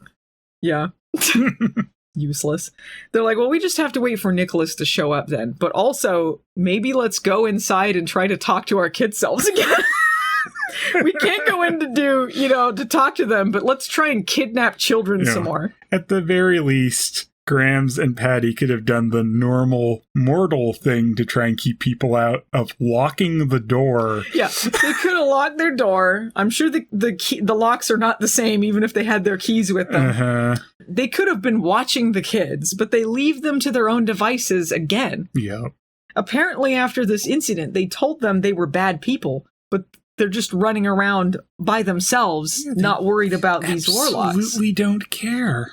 Yeah. Useless. They're like, well, we just have to wait for Nicholas to show up then. But also, maybe let's go inside and try to talk to our kid selves again. We can't go in to talk to them, but let's try and kidnap children some more. At the very least, Grams and Patty could have done the normal mortal thing to try and keep people out of locking the door. Yeah, they could have locked their door. I'm sure the locks are not the same, even if they had their keys with them. Uh-huh. They could have been watching the kids, but they leave them to their own devices again. Yeah. Apparently, after this incident, they told them they were bad people, but they're just running around by themselves, not worried about these warlocks. Absolutely don't care.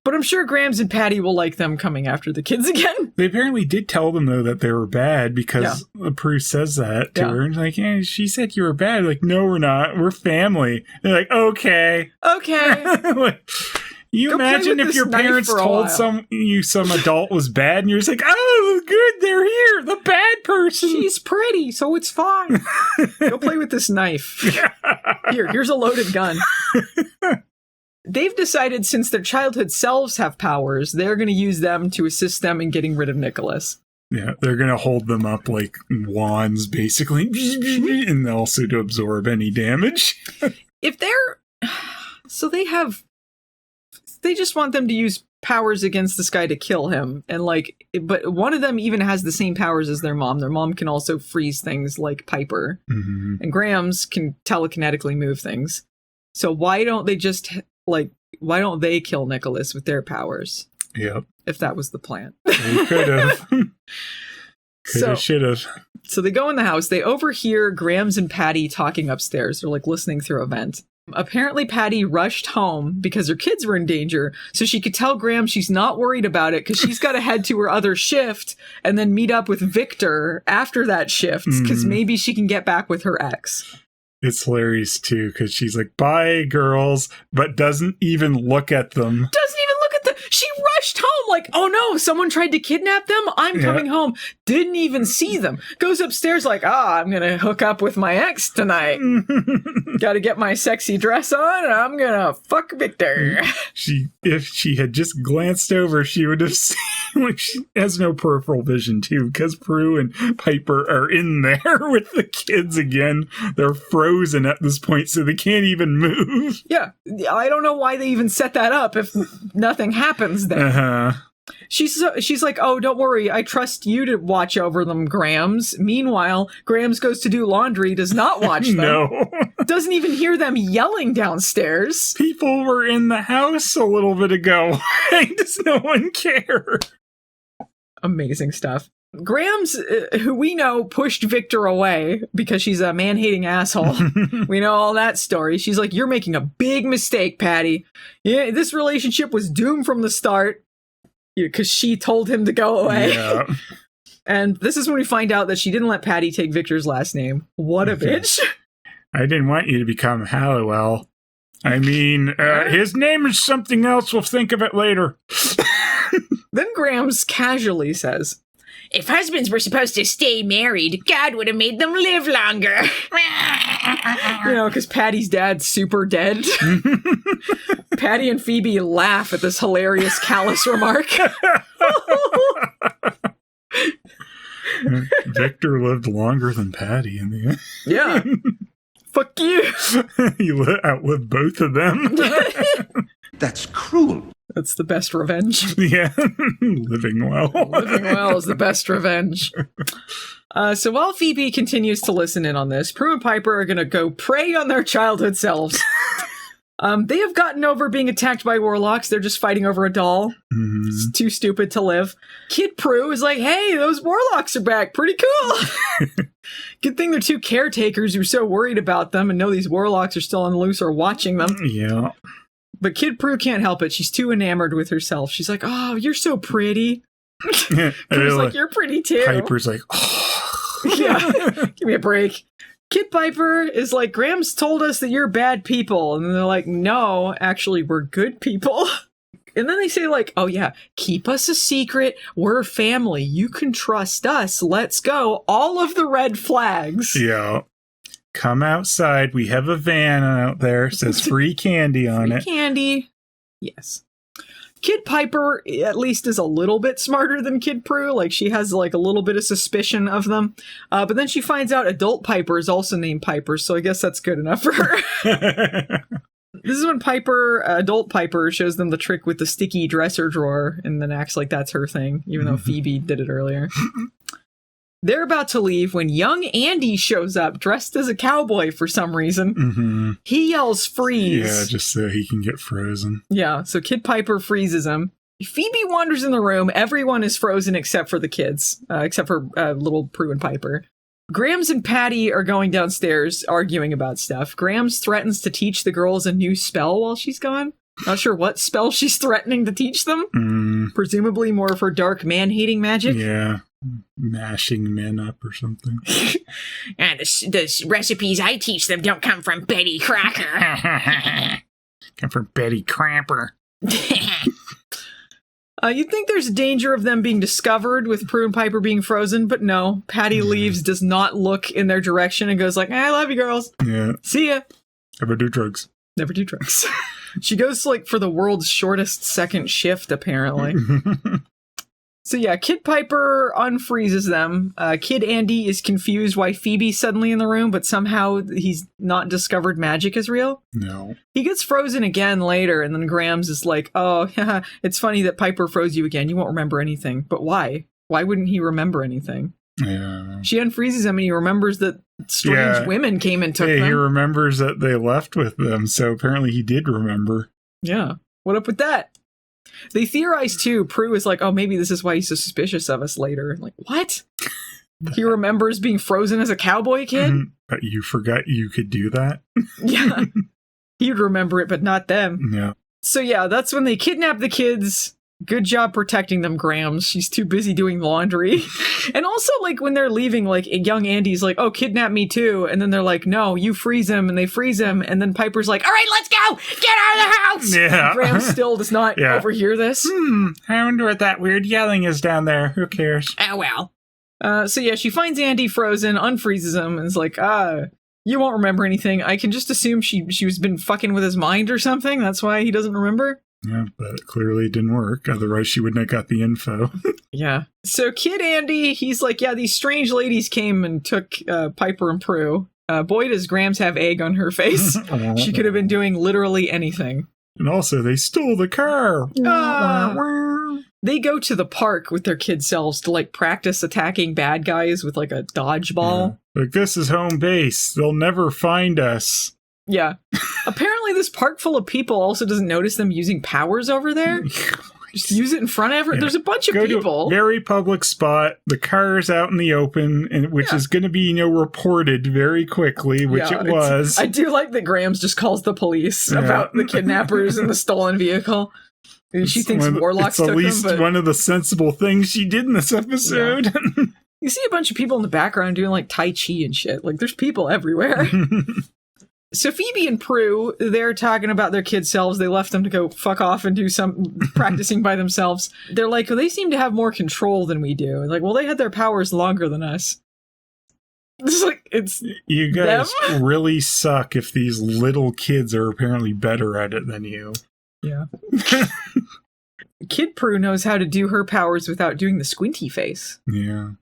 But I'm sure Grams and Patty will like them coming after the kids again. They apparently did tell them, though, that they were bad because Prue says that to her. And like, she said you were bad. Like, no, we're not. We're family. They're like, okay. Like, you imagine if your parents told some adult was bad and you're just like, oh, good, they're here. The bad person. She's pretty, so it's fine. Go play with this knife. Here's a loaded gun. They've decided since their childhood selves have powers, they're going to use them to assist them in getting rid of Nicholas. Yeah, they're going to hold them up like wands, basically, and also to absorb any damage. They just want them to use powers against this guy to kill him. And but one of them even has the same powers as their mom. Their mom can also freeze things like Piper. Mm-hmm. And Grams can telekinetically move things. So why don't they just why don't they kill Nicholas with their powers? Yep. If that was the plan. They could have. Could have, should have. So they go in the house. They overhear Grams and Patty talking upstairs. They're like listening through a vent. Apparently, Patty rushed home because her kids were in danger, so she could tell Graham she's not worried about it because she's got to head to her other shift and then meet up with Victor after that shift because maybe she can get back with her ex. It's hilarious, too, because she's like, bye, girls, but doesn't even look at them. Doesn't even look at them. She rushed home like, oh no, someone tried to kidnap them? I'm coming home. Didn't even see them. Goes upstairs like, I'm going to hook up with my ex tonight. Got to get my sexy dress on and I'm going to fuck Victor. If she had just glanced over, she would have seen, like, she has no peripheral vision too, because Prue and Piper are in there with the kids again. They're frozen at this point, so they can't even move. Yeah. I don't know why they even set that up if nothing happens then. She's like, oh, don't worry. I trust you to watch over them, Grams. Meanwhile, Grams goes to do laundry, does not watch them. No. Doesn't even hear them yelling downstairs. People were in the house a little bit ago. Why does no one care? Amazing stuff. Grams, who we know pushed Victor away because she's a man-hating asshole. We know all that story. She's like, you're making a big mistake, Patty. Yeah, this relationship was doomed from the start. Because she told him to go away. Yeah. And this is when we find out that she didn't let Patty take Victor's last name. What a bitch. I didn't want you to become Halliwell. I mean, his name is something else. We'll think of it later. Then Grams casually says, if husbands were supposed to stay married, God would have made them live longer. You know, because Patty's dad's super dead. Patty and Phoebe laugh at this hilarious callous remark. Victor lived longer than Patty in the end. Yeah. Fuck you. You outlived both of them. That's cruel. That's the best revenge. Yeah. Living well. Living well is the best revenge. So while Phoebe continues to listen in on this, Prue and Piper are going to go prey on their childhood selves. They have gotten over being attacked by warlocks. They're just fighting over a doll. It's too stupid to live. Kid Prue is like, hey, those warlocks are back. Pretty cool. Good thing they're two caretakers who are so worried about them and know these warlocks are still on the loose or watching them. Yeah. But Kid Prue can't help it. She's too enamored with herself. She's like, oh, you're so pretty. Prue's like, you're pretty too. Piper's like, oh. Yeah, give me a break. Kid Piper is like, Grams told us that you're bad people. And they're like, no, actually, we're good people. And then they say like, oh yeah, keep us a secret. We're family. You can trust us. Let's go. All of the red flags. Yeah. Come outside. We have a van out there. It says free candy on it. Free candy. Yes. Kid Piper, at least, is a little bit smarter than Kid Prue. Like, she has, like, a little bit of suspicion of them. But then she finds out adult Piper is also named Piper, so I guess that's good enough for her. This is when adult Piper, shows them the trick with the sticky dresser drawer and then acts like that's her thing, even though Phoebe did it earlier. They're about to leave when young Andy shows up dressed as a cowboy for some reason. He yells freeze. Yeah, just so he can get frozen. Yeah, so Kid Piper freezes him. Phoebe wanders in the room. Everyone is frozen except for the kids, except for little Prue and Piper. Grams and Patty are going downstairs arguing about stuff. Grams threatens to teach the girls a new spell while she's gone. Not sure what spell she's threatening to teach them. Presumably more of her dark man-hating magic. Yeah. Mashing men up or something. And the recipes I teach them don't come from Betty Crocker. Come from Betty Cramper. You'd think there's a danger of them being discovered with Prue and Piper being frozen, but no. Patty leaves, does not look in their direction, and goes like, I love you girls. Yeah. See ya. Never do drugs. Never do drugs. She goes like for the world's shortest second shift, apparently. So yeah, Kid Piper unfreezes them. Kid Andy is confused why Phoebe's suddenly in the room, but somehow he's not discovered magic is real. No. He gets frozen again later, and then Grams is like, oh, it's funny that Piper froze you again. You won't remember anything. But why? Why wouldn't he remember anything? Yeah. She unfreezes him, and he remembers that strange women came and took them. He remembers that they left with them, so apparently he did remember. Yeah. What up with that? They theorize, too, Prue is like, oh, maybe this is why he's so suspicious of us later. Like, what? He remembers being frozen as a cowboy kid? But you forgot you could do that? Yeah. He'd remember it, but not them. Yeah. So yeah, that's when they kidnap the kids. Good job protecting them, Grams. She's too busy doing laundry. And also, like, when they're leaving, like, young Andy's like, oh, kidnap me too. And then they're like, no, you freeze him. And they freeze him. And then Piper's like, all right, let's go. Get out of the house. Yeah. Grams still does not overhear this. I wonder what that weird yelling is down there. Who cares? Oh, well. So yeah, she finds Andy frozen, unfreezes him, and is like, you won't remember anything. I can just assume she was been fucking with his mind or something. That's why he doesn't remember. Yeah, but it clearly didn't work. Otherwise, she wouldn't have got the info. Yeah. So Kid Andy, he's like, yeah, these strange ladies came and took Piper and Prue. Boy, does Grams have egg on her face. She could have been doing literally anything. And also, they stole the car. They go to the park with their kid selves to, like, practice attacking bad guys with, like, a dodgeball. Yeah. Like, this is home base. They'll never find us. Yeah. Apparently this park full of people also doesn't notice them using powers over there. Just use it in front of everyone. Yeah. There's a bunch of people. To a very public spot. The car's out in the open, and which is going to be, reported very quickly, which it was. I do like that Grams just calls the police about the kidnappers and the stolen vehicle. She thinks Warlocks took them. It's at least one of the sensible things she did in this episode. Yeah. You see a bunch of people in the background doing, like, Tai Chi and shit. Like, there's people everywhere. So Phoebe and Prue, they're talking about their kid selves. They left them to go fuck off and do some practicing by themselves. They're like, well, they seem to have more control than we do. Like, well, they had their powers longer than us. It's like, it's you guys really suck if these little kids are apparently better at it than you. Yeah. Kid Prue knows how to do her powers without doing the squinty face. Yeah.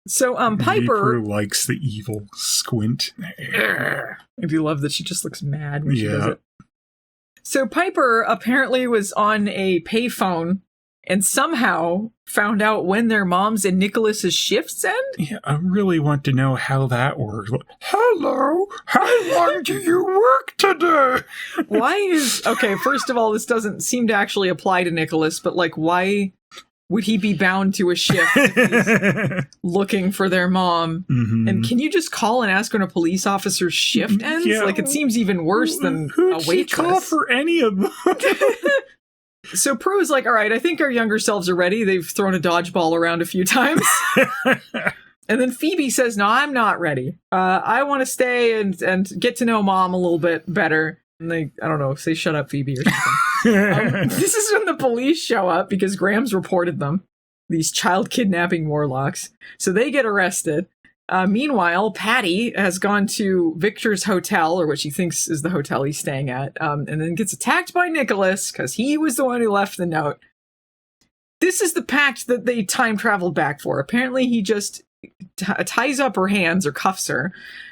So, Piper... Prue likes the evil squint. I do love that she just looks mad when she does it. So, Piper apparently was on a payphone and somehow found out when their mom's and Nicholas's shifts end? Yeah, I really want to know how that works. Hello, how long do you work today? Why is... Okay, first of all, this doesn't seem to actually apply to Nicholas, but, like, why... would he be bound to a shift if he's looking for their mom? Mm-hmm. And can you just call and ask when a police officer's shift ends? Yeah. Like, it seems even worse than a waitress. Who'd call for any of them? So Prue is like, all right, I think our younger selves are ready. They've thrown a dodgeball around a few times. And then Phoebe says, no, I'm not ready. I want to stay and get to know Mom a little bit better. And they, I don't know, say shut up, Phoebe, or something. This is when the police show up because Grams reported them. These child kidnapping warlocks. So they get arrested. Meanwhile, Patty has gone to Victor's hotel, or what she thinks is the hotel he's staying at, and then gets attacked by Nicholas because he was the one who left the note. This is the pact that they time traveled back for. Apparently he just ties up her hands or cuffs her.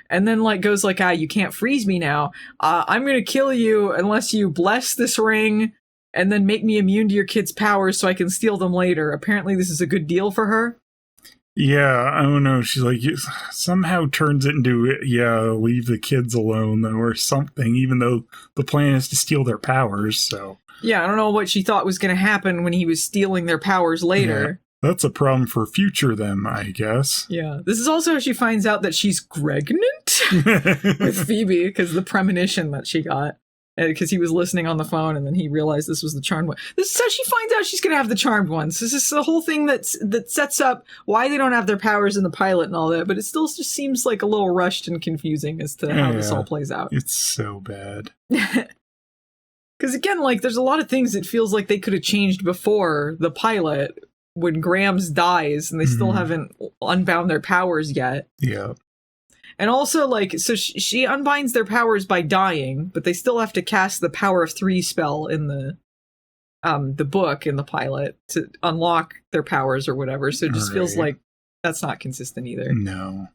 And then, like, goes like, you can't freeze me now. I'm going to kill you unless you bless this ring and then make me immune to your kid's powers so I can steal them later. Apparently this is a good deal for her. Yeah, I don't know. She's like, somehow turns it into, leave the kids alone, though, or something, even though the plan is to steal their powers, so. Yeah, I don't know what she thought was going to happen when he was stealing their powers later. Yeah. That's a problem for future them, I guess. Yeah. This is also how she finds out that she's pregnant with Phoebe, because the premonition that she got. Because he was listening on the phone, and then he realized this was the charmed one. This is how she finds out she's going to have the charmed ones. This is the whole thing that sets up why they don't have their powers in the pilot and all that, but it still just seems like a little rushed and confusing as to how this all plays out. It's so bad. Because again, like, there's a lot of things it feels like they could have changed before the pilot, when Grams dies and they still haven't unbound their powers yet. Yeah. And also, like, so she unbinds their powers by dying, but they still have to cast the Power of 3 spell in the book, in the pilot, to unlock their powers or whatever. So it just feels like that's not consistent either. No.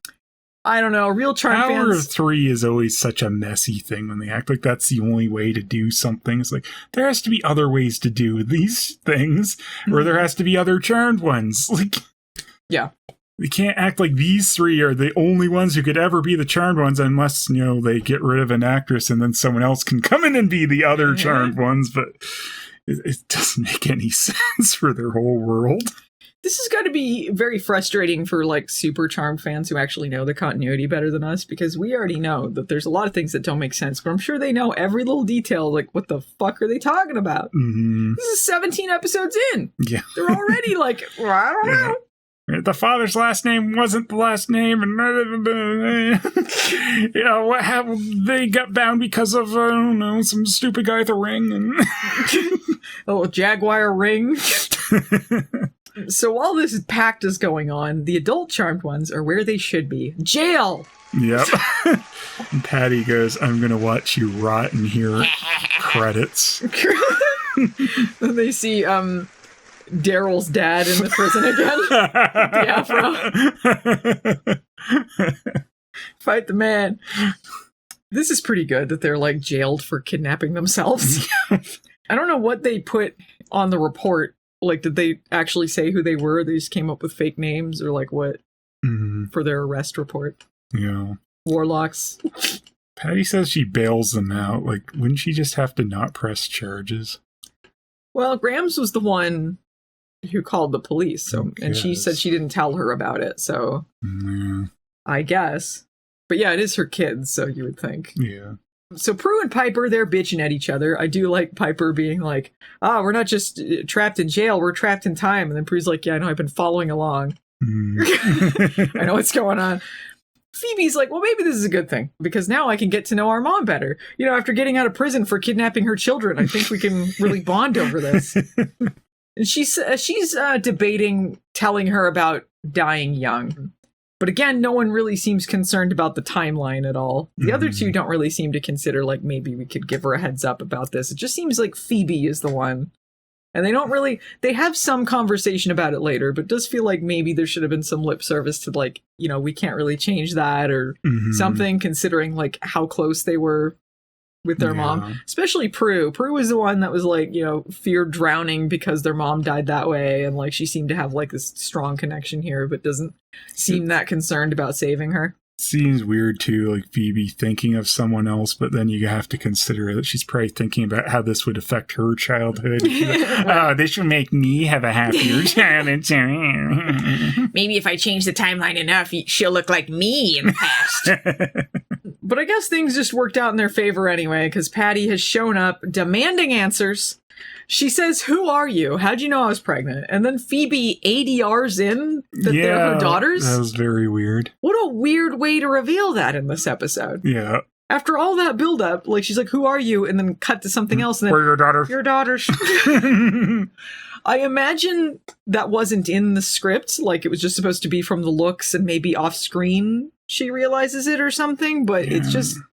I don't know. Real Charm fans... Power of 3 is always such a messy thing when they act like that's the only way to do something. It's like, there has to be other ways to do these things, or there has to be other charmed ones. Like, yeah. they can't act like these three are the only ones who could ever be the charmed ones unless, they get rid of an actress and then someone else can come in and be the other charmed ones. But it doesn't make any sense for their whole world. This has got to be very frustrating for like super charmed fans who actually know the continuity better than us, because we already know that there's a lot of things that don't make sense, but I'm sure they know every little detail. Like, what the fuck are they talking about? Mm-hmm. This is 17 episodes in. Yeah. They're already like, well, I don't know. The father's last name wasn't the last name, and what happened? They got bound because of I don't know, some stupid guy with a ring and a little jaguar ring. So while this pact is going on, the adult charmed ones are where they should be. Jail! Yep. And Patty goes, I'm going to watch you rot in here. Credits. Then they see Daryl's dad in the prison again. The afro. Fight the man. This is pretty good that they're like jailed for kidnapping themselves. I don't know what they put on the report. Like, did they actually say who they were? They just came up with fake names, or like what for their arrest report? Yeah. Warlocks. Patty says she bails them out. Like, wouldn't she just have to not press charges? Well, Grams was the one who called the police, and she said she didn't tell her about it, so I guess. But yeah, it is her kids, so you would think. Yeah. So Prue and Piper, they're bitching at each other. I do like Piper being like, we're not just trapped in jail, we're trapped in time. And then Prue's like, yeah, I know, I've been following along. I know what's going on. Phoebe's like, well, maybe this is a good thing, because now I can get to know our mom better. After getting out of prison for kidnapping her children, I think we can really bond over this. And she's debating telling her about dying young. But again, no one really seems concerned about the timeline at all. The other two don't really seem to consider, like, maybe we could give her a heads up about this. It just seems like Phoebe is the one. And they have some conversation about it later, but it does feel like maybe there should have been some lip service to, like, we can't really change that or something, considering, like, how close they were with their mom. Especially Prue. Prue was the one that was, like, feared drowning because their mom died that way, and, like, she seemed to have, like, this strong connection here, but doesn't seem that concerned about saving her. Seems weird too, like Phoebe thinking of someone else, but then you have to consider that she's probably thinking about how this would affect her childhood. This will make me have a happier childhood. Maybe if I change the timeline enough, she'll look like me in the past. But I guess things just worked out in their favor anyway, because Patty has shown up demanding answers. She says, "Who are you? How'd you know I was pregnant?" And then Phoebe ADRs in that they're her daughters. That was very weird. What a weird way to reveal that in this episode. Yeah. After all that buildup, like, she's like, "Who are you?" And then cut to something else. And then, "We're your daughters." Your daughters. I imagine that wasn't in the script. Like, it was just supposed to be from the looks, and maybe off screen she realizes it or something. But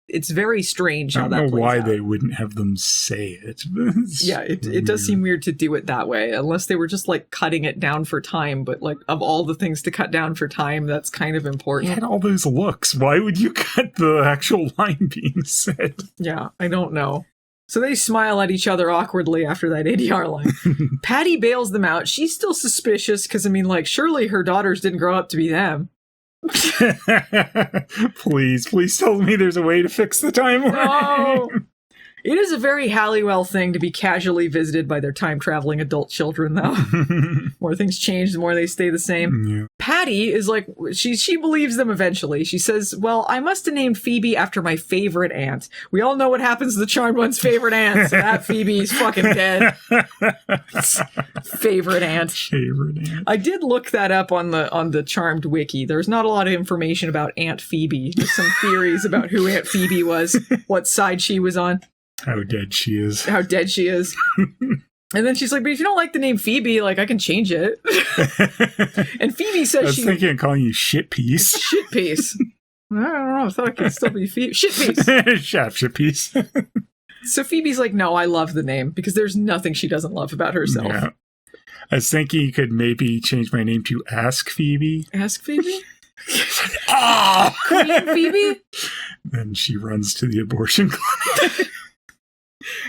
it's very strange how that plays out. I don't know why they wouldn't have them say it. It does seem weird to do it that way, unless they were just, like, cutting it down for time. But, like, of all the things to cut down for time, that's kind of important. You had all those looks. Why would you cut the actual line being said? Yeah, I don't know. So they smile at each other awkwardly after that ADR line. Patty bails them out. She's still suspicious because, I mean, like, surely her daughters didn't grow up to be them. Please tell me there's a way to fix the timeline. No. It is a very Halliwell thing to be casually visited by their time-traveling adult children, though. More things change, the more they stay the same. Yeah. Patty is like, she believes them eventually. She says, well, I must have named Phoebe after my favorite aunt. We all know what happens to the Charmed One's favorite aunt. So that Phoebe's fucking dead. Favorite aunt. Favorite aunt. I did look that up on the Charmed wiki. There's not a lot of information about Aunt Phoebe. There's some theories about who Aunt Phoebe was, what side she was on. How dead she is. And then she's like, but if you don't like the name Phoebe, like, I can change it. And Phoebe says I was thinking of calling you shit piece. Shit piece. I don't know. I thought it could still be Phoebe. Shit piece. Shit piece. So Phoebe's like, no, I love the name, because there's nothing she doesn't love about herself. Yeah. I was thinking you could maybe change my name to Ask Phoebe. Ask Phoebe? Queen Phoebe? Then she runs to the abortion clinic.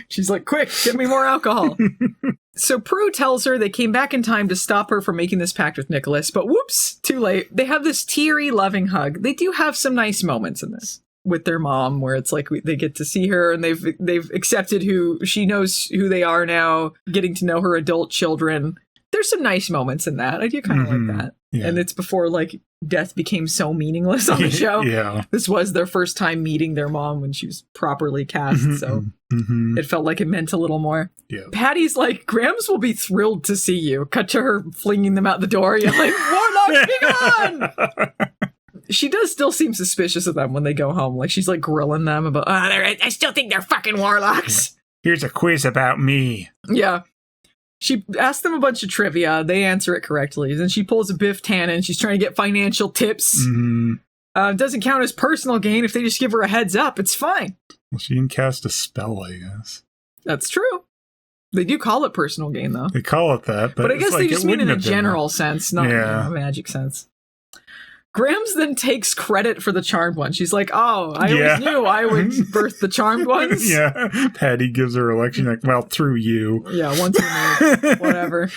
She's like, quick, get me more alcohol. So Prue tells her they came back in time to stop her from making this pact with Nicholas, but whoops, too late. They have this teary, loving hug. They do have some nice moments in this with their mom, where it's like they get to see her and they've accepted who she knows who they are now, getting to know her adult children. There's some nice moments in that. I do kind of like that. Yeah. And it's before like death became so meaningless on the show. Yeah. This was their first time meeting their mom when she was properly cast, so it felt like it meant a little more. Yeah. Patty's like, Grams will be thrilled to see you. Cut to her flinging them out the door. You're like, Warlocks, begone! She does still seem suspicious of them when they go home. Like, she's like grilling them about, I still think they're fucking warlocks. Here's a quiz about me. Yeah. She asks them a bunch of trivia. They answer it correctly. Then she pulls a Biff Tannen. She's trying to get financial tips. Doesn't count as personal gain if they just give her a heads up. It's fine. Well, she didn't cast a spell, I guess. That's true. They do call it personal gain, though. They call it that, but I guess like they just mean in a general sense, not in a magic sense. Grams then takes credit for the charmed one. She's like, oh, I always knew I would birth the charmed ones. Yeah. Patty gives her election, like, well, through you. Yeah, once a minute, whatever.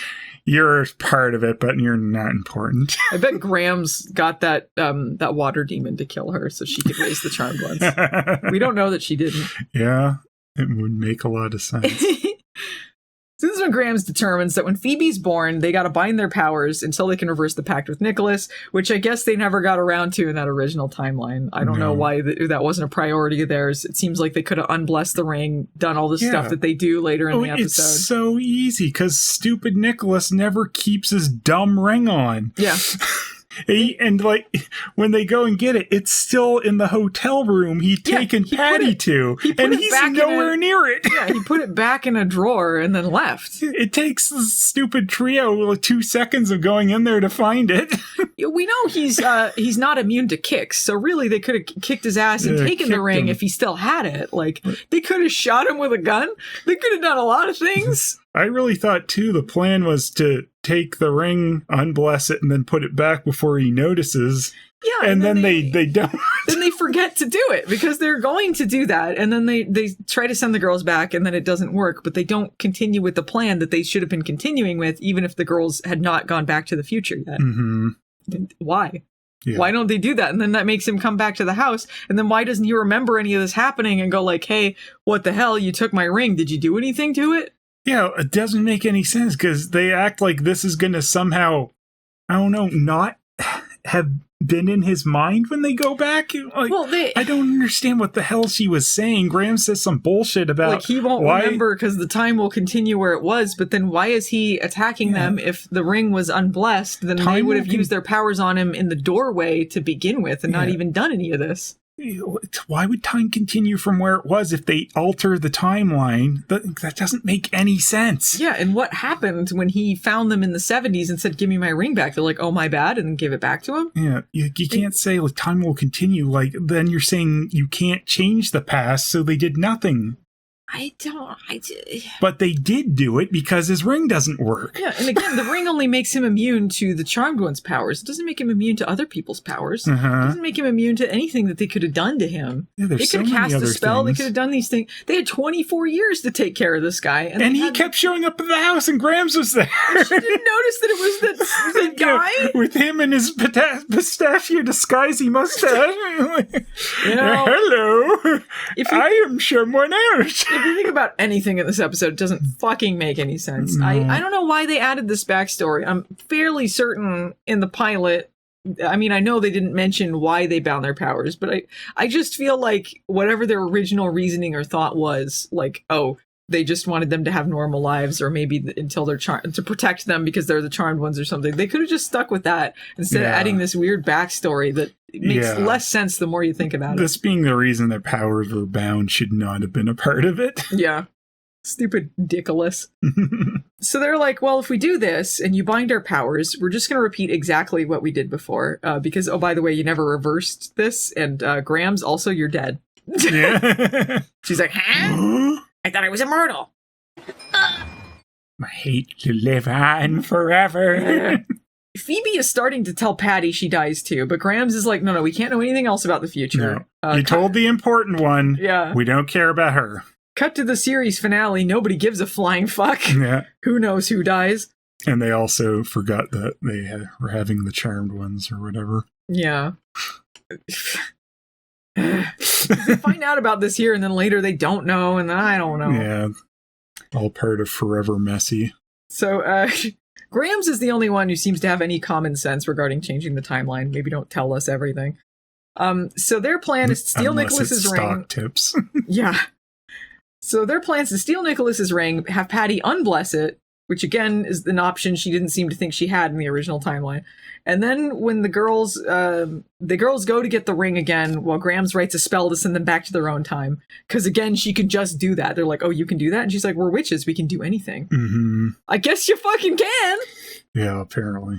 You're part of it, but you're not important. I bet Grams got that water demon to kill her so she could raise the charmed ones. We don't know that she didn't. Yeah, it would make a lot of sense. So this is when Grams determines that when Phoebe's born, they got to bind their powers until they can reverse the pact with Nicholas, which I guess they never got around to in that original timeline. I don't know why that wasn't a priority of theirs. It seems like they could have unblessed the ring, done all the stuff that they do later in the episode. It's so easy because stupid Nicholas never keeps his dumb ring on. Yeah. And like when they go and get it, it's still in the hotel room he'd taken Patty to, and he's nowhere near it. Yeah, he put it back in a drawer and then left. It takes the stupid trio like 2 seconds of going in there to find it. We know he's not immune to kicks, so really they could have kicked his ass and taken the ring if he still had it. Like, they could have shot him with a gun. They could have done a lot of things. I really thought, too, the plan was to take the ring, unbless it, and then put it back before he notices. Yeah, and then they don't. Then they forget to do it because they're going to do that, and then they try to send the girls back, and then it doesn't work, but they don't continue with the plan that they should have been continuing with, even if the girls had not gone back to the future yet. Why? Yeah. Why don't they do that? And then that makes him come back to the house. And then why doesn't he remember any of this happening and go like, hey, what the hell? You took my ring. Did you do anything to it? Yeah, it doesn't make any sense because they act like this is going to somehow, I don't know, not have been in his mind when they go back. Like, I don't understand what the hell she was saying. Graham says some bullshit about like he won't remember because the time will continue where it was. But then why is he attacking them if the ring was unblessed? Then they would have used their powers on him in the doorway to begin with and not even done any of this. Why would time continue from where it was if they alter the timeline? That doesn't make any sense. Yeah, and what happened when he found them in the 70s and said, give me my ring back? They're like, oh, my bad, and give it back to him? Yeah, you can't say, like, time will continue. Like, then you're saying you can't change the past, so they did nothing. But they did do it because his ring doesn't work. Yeah, and again, the ring only makes him immune to the Charmed One's powers. It doesn't make him immune to other people's powers. It doesn't make him immune to anything that they could have done to him. Yeah, they could have cast a spell. They could have done these things. They had 24 years to take care of this guy. And he kept showing up at the house and Grams was there. And she didn't notice that it was the guy? With him and his pistachio disguisey mustache. Hello. I am someone else. If you think about anything in this episode, it doesn't fucking make any sense. No. I don't know why they added this backstory. I'm fairly certain in the pilot, I mean, I know they didn't mention why they bound their powers, but I just feel like whatever their original reasoning or thought was, like, oh, they just wanted them to have normal lives, or maybe until they're to protect them because they're the charmed ones or something. They could have just stuck with that instead of adding this weird backstory that makes less sense the more you think about it. This being the reason their powers were bound should not have been a part of it. Yeah. Stupid dickless. So they're like, well, if we do this and you bind our powers, we're just going to repeat exactly what we did before. Because, oh, by the way, you never reversed this. And Grams, also, you're dead. Yeah. She's like, huh? I thought I was immortal. I hate to live on forever. Phoebe is starting to tell Patty she dies too, but Grams is like, no, we can't know anything else about the future. No. You told the important one. Yeah. We don't care about her. Cut to the series finale. Nobody gives a flying fuck. Yeah. Who knows who dies? And they also forgot that they were having the charmed ones or whatever. Yeah. They find out about this here, and then later they don't know, and I don't know. Yeah. All part of Forever Messy. So, Grams is the only one who seems to have any common sense regarding changing the timeline. Maybe don't tell us everything. So their plan is to steal Nicholas's ring. Stock tips. Yeah. So their plan is to steal Nicholas's ring, have Patty unbless it, which again is an option she didn't seem to think she had in the original timeline. And then when the girls go to get the ring again, while Grams writes a spell to send them back to their own time. Because again, she could just do that. They're like, oh, you can do that? And she's like, we're witches. We can do anything. Mm-hmm. I guess you fucking can. Yeah, apparently.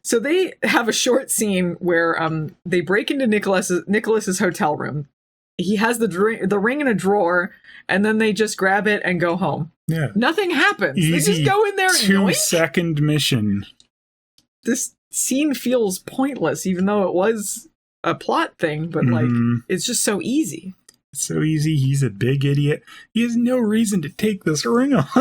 So they have a short scene where they break into Nicholas's hotel room. He has the ring in a drawer, and then they just grab it and go home. Yeah. Nothing happens. Easy, they just go in there and 2-second mission. This scene feels pointless, even though it was a plot thing, but like, it's just so easy. It's so easy. He's a big idiot. He has no reason to take this ring off.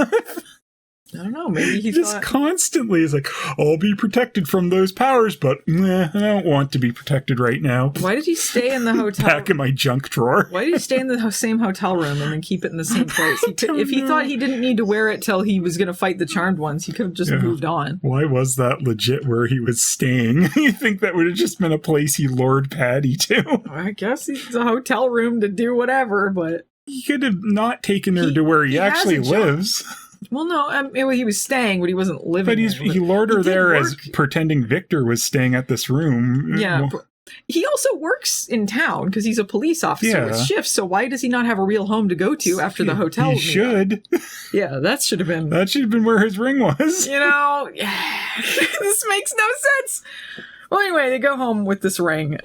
I don't know, maybe he just constantly is like, I'll be protected from those powers, but I don't want to be protected right now. Why did he stay in the hotel? Back in my junk drawer. Why did he stay in the same hotel room and then keep it in the same place? If he thought he didn't need to wear it till he was going to fight the charmed ones, he could have just moved on. Why was that legit where he was staying? You think that would have just been a place he lured Patty to? I guess it's a hotel room to do whatever, but... He could have not taken her to where he actually lives. Well, no, he was staying, but he wasn't living there. But he lured her there as pretending Victor was staying at this room. Yeah. He also works in town because he's a police officer with shifts, so why does he not have a real home to go to after the hotel? He should. Yeah, that should have been... That should have been where his ring was. You know, this makes no sense. Well, anyway, they go home with this ring.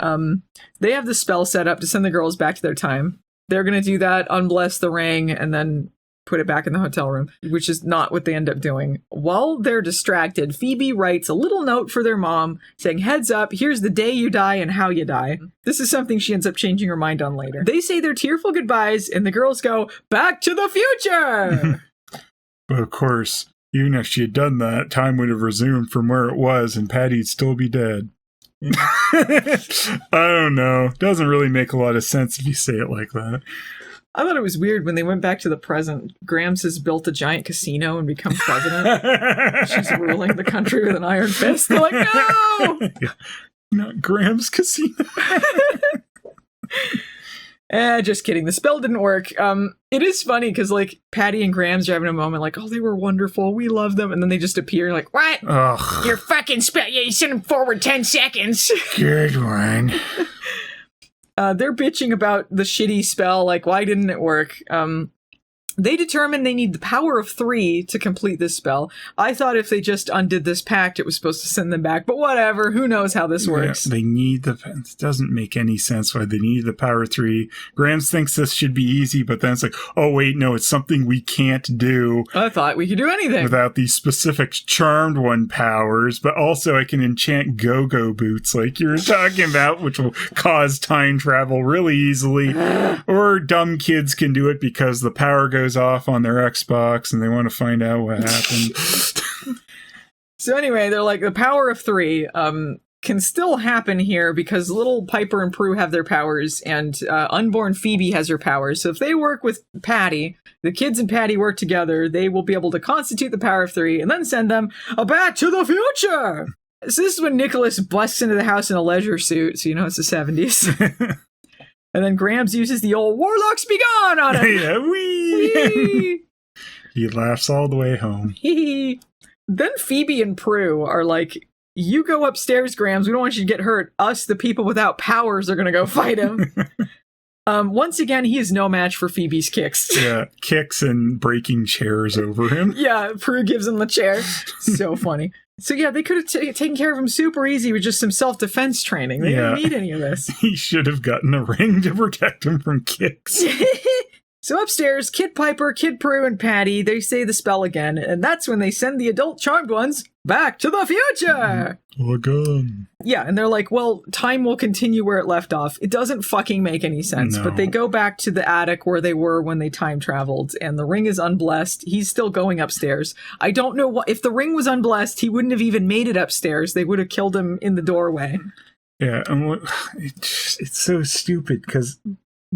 They have the spell set up to send the girls back to their time. They're going to do that, unbless the ring, and then put it back in the hotel room, which is not what they end up doing. While they're distracted, Phoebe writes a little note for their mom saying, heads up, here's the day you die and how you die. This is something she ends up changing her mind on later. They say their tearful goodbyes, and the girls go, back to the future! But of course, even if she had done that, time would have resumed from where it was, and Patty'd still be dead. I don't know. Doesn't really make a lot of sense if you say it like that. I thought it was weird when they went back to the present. Grams has built a giant casino and become president. She's ruling the country with an iron fist. They're like, no! Yeah. Not Grams' casino. Just kidding. The spell didn't work. It is funny because, like, Patty and Grams are having a moment like, oh, they were wonderful. We love them. And then they just appear like, what? Ugh. Your fucking spell. Yeah, you sent them forward 10 seconds. Good one. They're bitching about the shitty spell, like, why didn't it work? They determine they need the power of 3 to complete this spell. I thought if they just undid this pact, it was supposed to send them back, but whatever, who knows how this works. Yeah, they need it doesn't make any sense why they need the power 3. Grams thinks this should be easy, but then it's like, oh wait, no, it's something we can't do. I thought we could do anything. Without these specific charmed one powers, but also I can enchant go-go boots like you were talking about, which will cause time travel really easily. Or dumb kids can do it because the power goes off on their Xbox and they want to find out what happened. So anyway, they're like, the power of 3 can still happen here because little Piper and Prue have their powers and unborn Phoebe has her powers. So if they work with Patty, the kids and Patty work together, they will be able to constitute the power of 3 and then send them back to the future. So this is when Nicholas busts into the house in a leisure suit, so you know it's the 70s. And then Grams uses the old Warlocks Begone on him. Yeah, wee. He laughs all the way home. Then Phoebe and Prue are like, you go upstairs, Grams. We don't want you to get hurt. Us, the people without powers, are going to go fight him. Once again, he is no match for Phoebe's kicks. Yeah, kicks and breaking chairs over him. Yeah, Prue gives him the chair. So funny. So yeah, they could have taken care of him super easy with just some self-defense training. They didn't need any of this. He should have gotten a ring to protect him from kicks. So upstairs, Kid Piper, Kid Prue, and Patty, they say the spell again, and that's when they send the adult charmed ones back to the future! Again. Yeah, and they're like, well, time will continue where it left off. It doesn't fucking make any sense, but they go back to the attic where they were when they time traveled, and the ring is unblessed. He's still going upstairs. I don't know what, if the ring was unblessed, he wouldn't have even made it upstairs. They would have killed him in the doorway. Yeah, and it's so stupid, because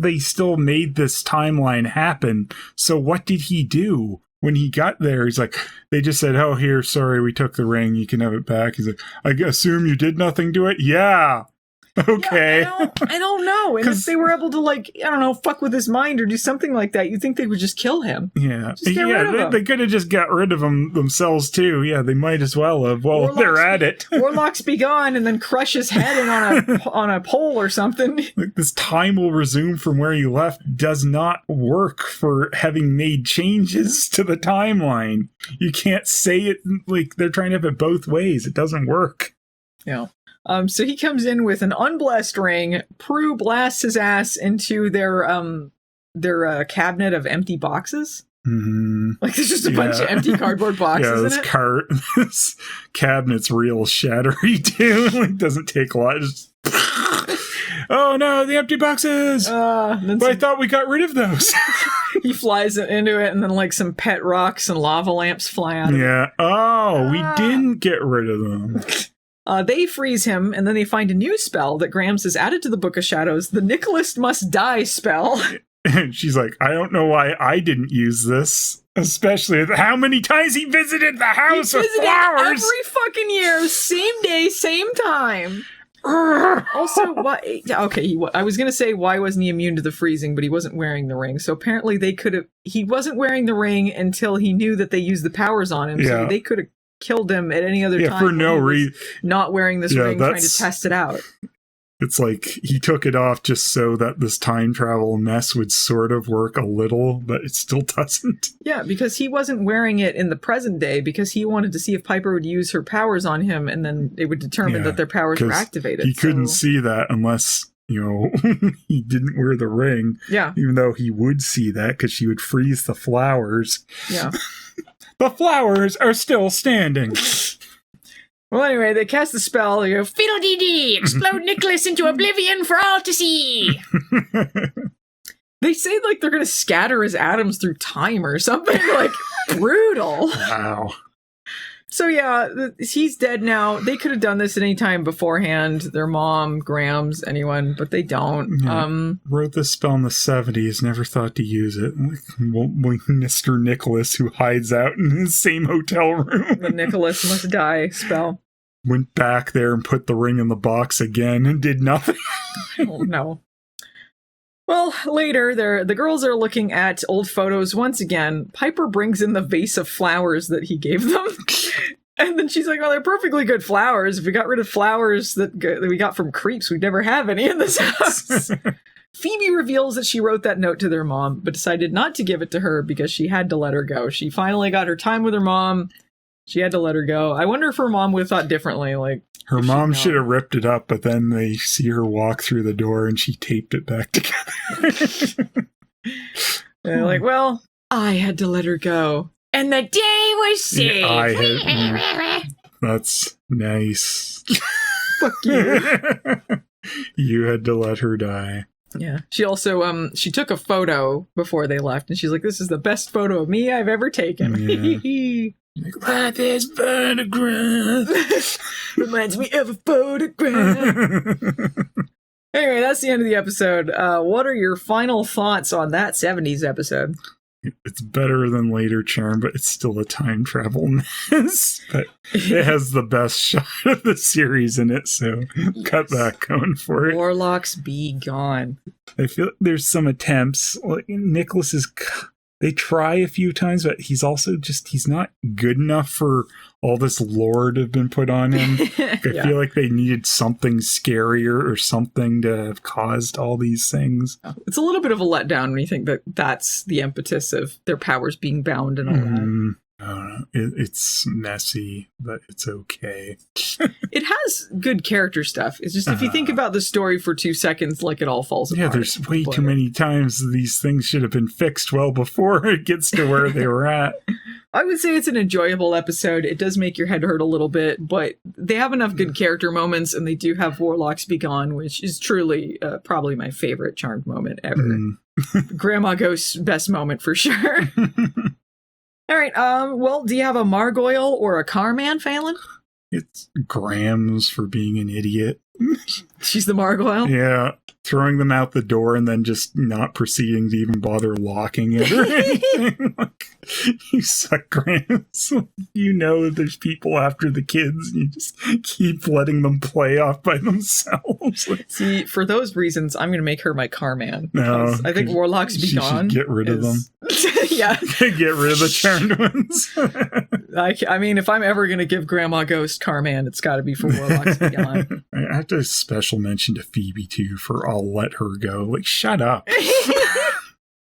they still made this timeline happen. So what did he do? When he got there, he's like, they just said, oh, here, sorry, we took the ring. You can have it back. He's like, I assume you did nothing to it? Yeah. Okay. Yeah, I don't know. And if they were able to, like, I don't know, fuck with his mind or do something like that, you'd think they would just kill him. Yeah. Just get rid of him. They could have just got rid of him themselves, too. Yeah, they might as well have. Well, Warlocks, they're at it. Warlocks Begone and then crush his head in on a pole or something. Like, this time will resume from where you left does not work for having made changes to the timeline. You can't say it like they're trying to have it both ways. It doesn't work. Yeah. So he comes in with an unblessed ring. Prue blasts his ass into their cabinet of empty boxes. Mm-hmm. Like there's just a bunch of empty cardboard boxes in it. This cabinet's real shattery too. Like doesn't take a lot. Just oh no, the empty boxes! But I thought we got rid of those. He flies into it, and then like some pet rocks and lava lamps fly out. Yeah. Oh, we didn't get rid of them. They freeze him, and then they find a new spell that Grams has added to the Book of Shadows, the Nicholas Must Die spell. And she's like, I don't know why I didn't use this. Especially how many times he visited the House of Flowers. Every fucking year, same day, same time. Also, why? Okay, I was gonna say why wasn't he immune to the freezing, but he wasn't wearing the ring. So apparently they could have. He wasn't wearing the ring until he knew that they used the powers on him. So they could have killed him at any other time. Yeah, for no reason. Not wearing this ring, trying to test it out. It's like he took it off just so that this time travel mess would sort of work a little, but it still doesn't. Yeah, because he wasn't wearing it in the present day because he wanted to see if Piper would use her powers on him and then it would determine that their powers were activated. He couldn't see that unless, you know, he didn't wear the ring. Yeah. Even though he would see that because she would freeze the flowers. Yeah. The flowers are still standing. Well, anyway, they cast the spell. They go, Fiddle-dee-dee! Explode Nicholas into oblivion for all to see! They say, like, they're going to scatter his atoms through time or something. Like, brutal. Wow. So, yeah, he's dead now. They could have done this at any time beforehand. Their mom, Grams, anyone, but they don't. Yeah. Wrote this spell in the 70s, never thought to use it. Like Mr. Nicholas, who hides out in the same hotel room. The Nicholas Must Die spell. Went back there and put the ring in the box again and did nothing. I don't know. Well, later, the girls are looking at old photos once again. Piper brings in the vase of flowers that he gave them. And then she's like, well, they're perfectly good flowers. If we got rid of flowers that we got from creeps, we'd never have any in this house. Phoebe reveals that she wrote that note to their mom, but decided not to give it to her because she had to let her go. She finally got her time with her mom. She had to let her go. I wonder if her mom would have thought differently. Like, her mom should have ripped it up, but then they see her walk through the door and she taped it back together. They're like, well, I had to let her go. And the day was saved. That's nice. Fuck you. You had to let her die. Yeah. She also, she took a photo before they left, and she's like, this is the best photo of me I've ever taken. Yeah. Like this photograph. Reminds me of a photograph. Anyway, that's the end of the episode. What are your final thoughts on that 70s episode? It's better than Later Charm, but it's still a time travel mess. But it has the best shot of the series in it, so cut that going for it. Warlocks Begone. I feel like there's some attempts. Like Nicholas is... They try a few times, but he's also he's not good enough for all this lore to have been put on him. I feel like they needed something scarier or something to have caused all these things. It's a little bit of a letdown when you think that that's the impetus of their powers being bound and all that. I don't know. It's messy, but it's okay. It has good character stuff. It's just if you think about the story for 2 seconds, like it all falls apart. Yeah, there's way too many times these things should have been fixed well before it gets to where they were at. I would say it's an enjoyable episode. It does make your head hurt a little bit, but they have enough good character moments, and they do have Warlocks Begone, which is truly probably my favorite Charmed moment ever. Grandma Ghost's best moment for sure. All right, well, do you have a Margoyle or a Carman, Phelan? It's Grams for being an idiot. She's the Margoyle? Yeah, throwing them out the door and then just not proceeding to even bother locking it or anything. Like, you suck, Grams. You know there's people after the kids, and you just keep letting them play off by themselves. See, for those reasons, I'm going to make her my Carman. No, I think Warlocks Begone. Get rid of them. Yeah. Get rid of the charmed ones. I mean, if I'm ever going to give Grandma Ghost Carman, it's got to be for Warlocks Begone. I have to special mention to Phoebe, too, for I'll let her go. Like, shut up.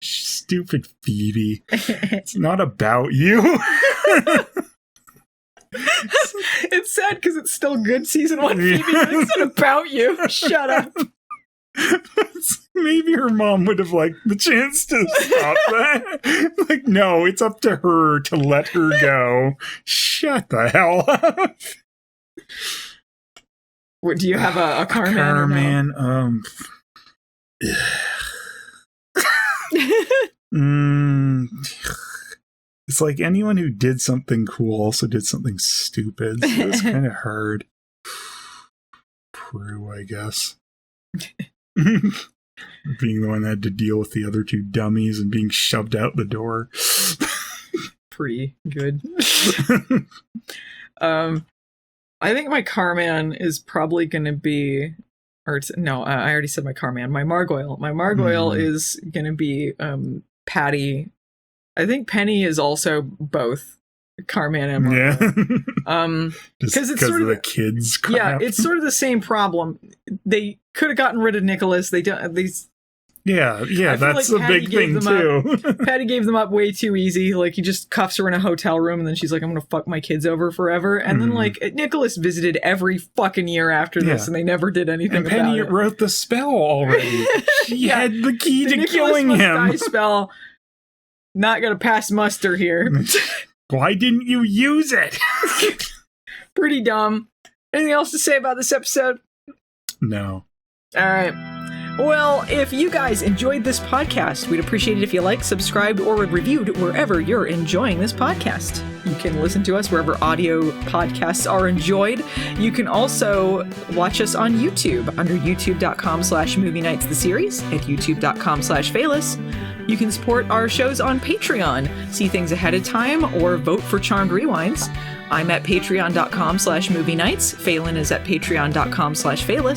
Stupid Phoebe. It's not about you. It's sad because it's still good season 1 Phoebe, but it's not about you. Shut up. Maybe her mom would have liked the chance to stop that. Like, no, it's up to her to let her go. Shut the hell up. What, do you have a Carman? Carman, it's like anyone who did something cool also did something stupid. So it's kind of hard. Prue, I guess. Being the one that had to deal with the other two dummies and being shoved out the door. Pretty good. I think my Carman is probably going to be... I already said my Carman. My Margoyle. My Margoyle is going to be Patty. I think Penny is also both Carman and Margoyle. Yeah. Because it's sort of the kids crap. Yeah, it's sort of the same problem. They could have gotten rid of Nicholas. They don't. Yeah, that's like a big thing too. Patty gave them up way too easy. Like, he just cuffs her in a hotel room, and then she's like, "I'm gonna fuck my kids over forever." And then like Nicholas visited every fucking year after this, and they never did anything. And Penny about it. wrote the spell already. She had the key to killing him. Spell. Not gonna pass muster here. Why didn't you use it? Pretty dumb. Anything else to say about this episode? No. All right. Well, if you guys enjoyed this podcast, we'd appreciate it if you liked, subscribed, or reviewed wherever you're enjoying this podcast. You can listen to us wherever audio podcasts are enjoyed. You can also watch us on YouTube under youtube.com/movie nights the series, at youtube.com/Phelan. You can support our shows on Patreon, see things ahead of time, or vote for Charmed Rewinds. I'm at patreon.com/movie nights. Phelan is at patreon.com/Phelan.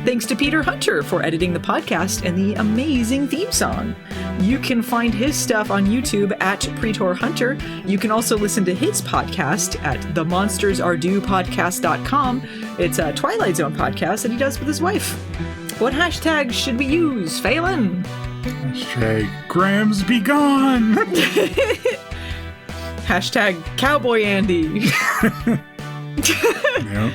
Thanks to Peter Hunter for editing the podcast and the amazing theme song. You can find his stuff on YouTube at Pretor Hunter. You can also listen to his podcast at themonstersaredupodcast.com. It's a Twilight Zone podcast that he does with his wife. What hashtag should we use, Phelan? Hashtag Grams Begone. Hashtag Cowboy Andy. Yep.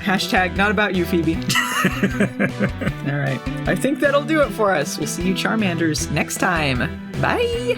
Hashtag not about you, Phoebe. All right. I think that'll do it for us. We'll see you Charmanders next time. Bye.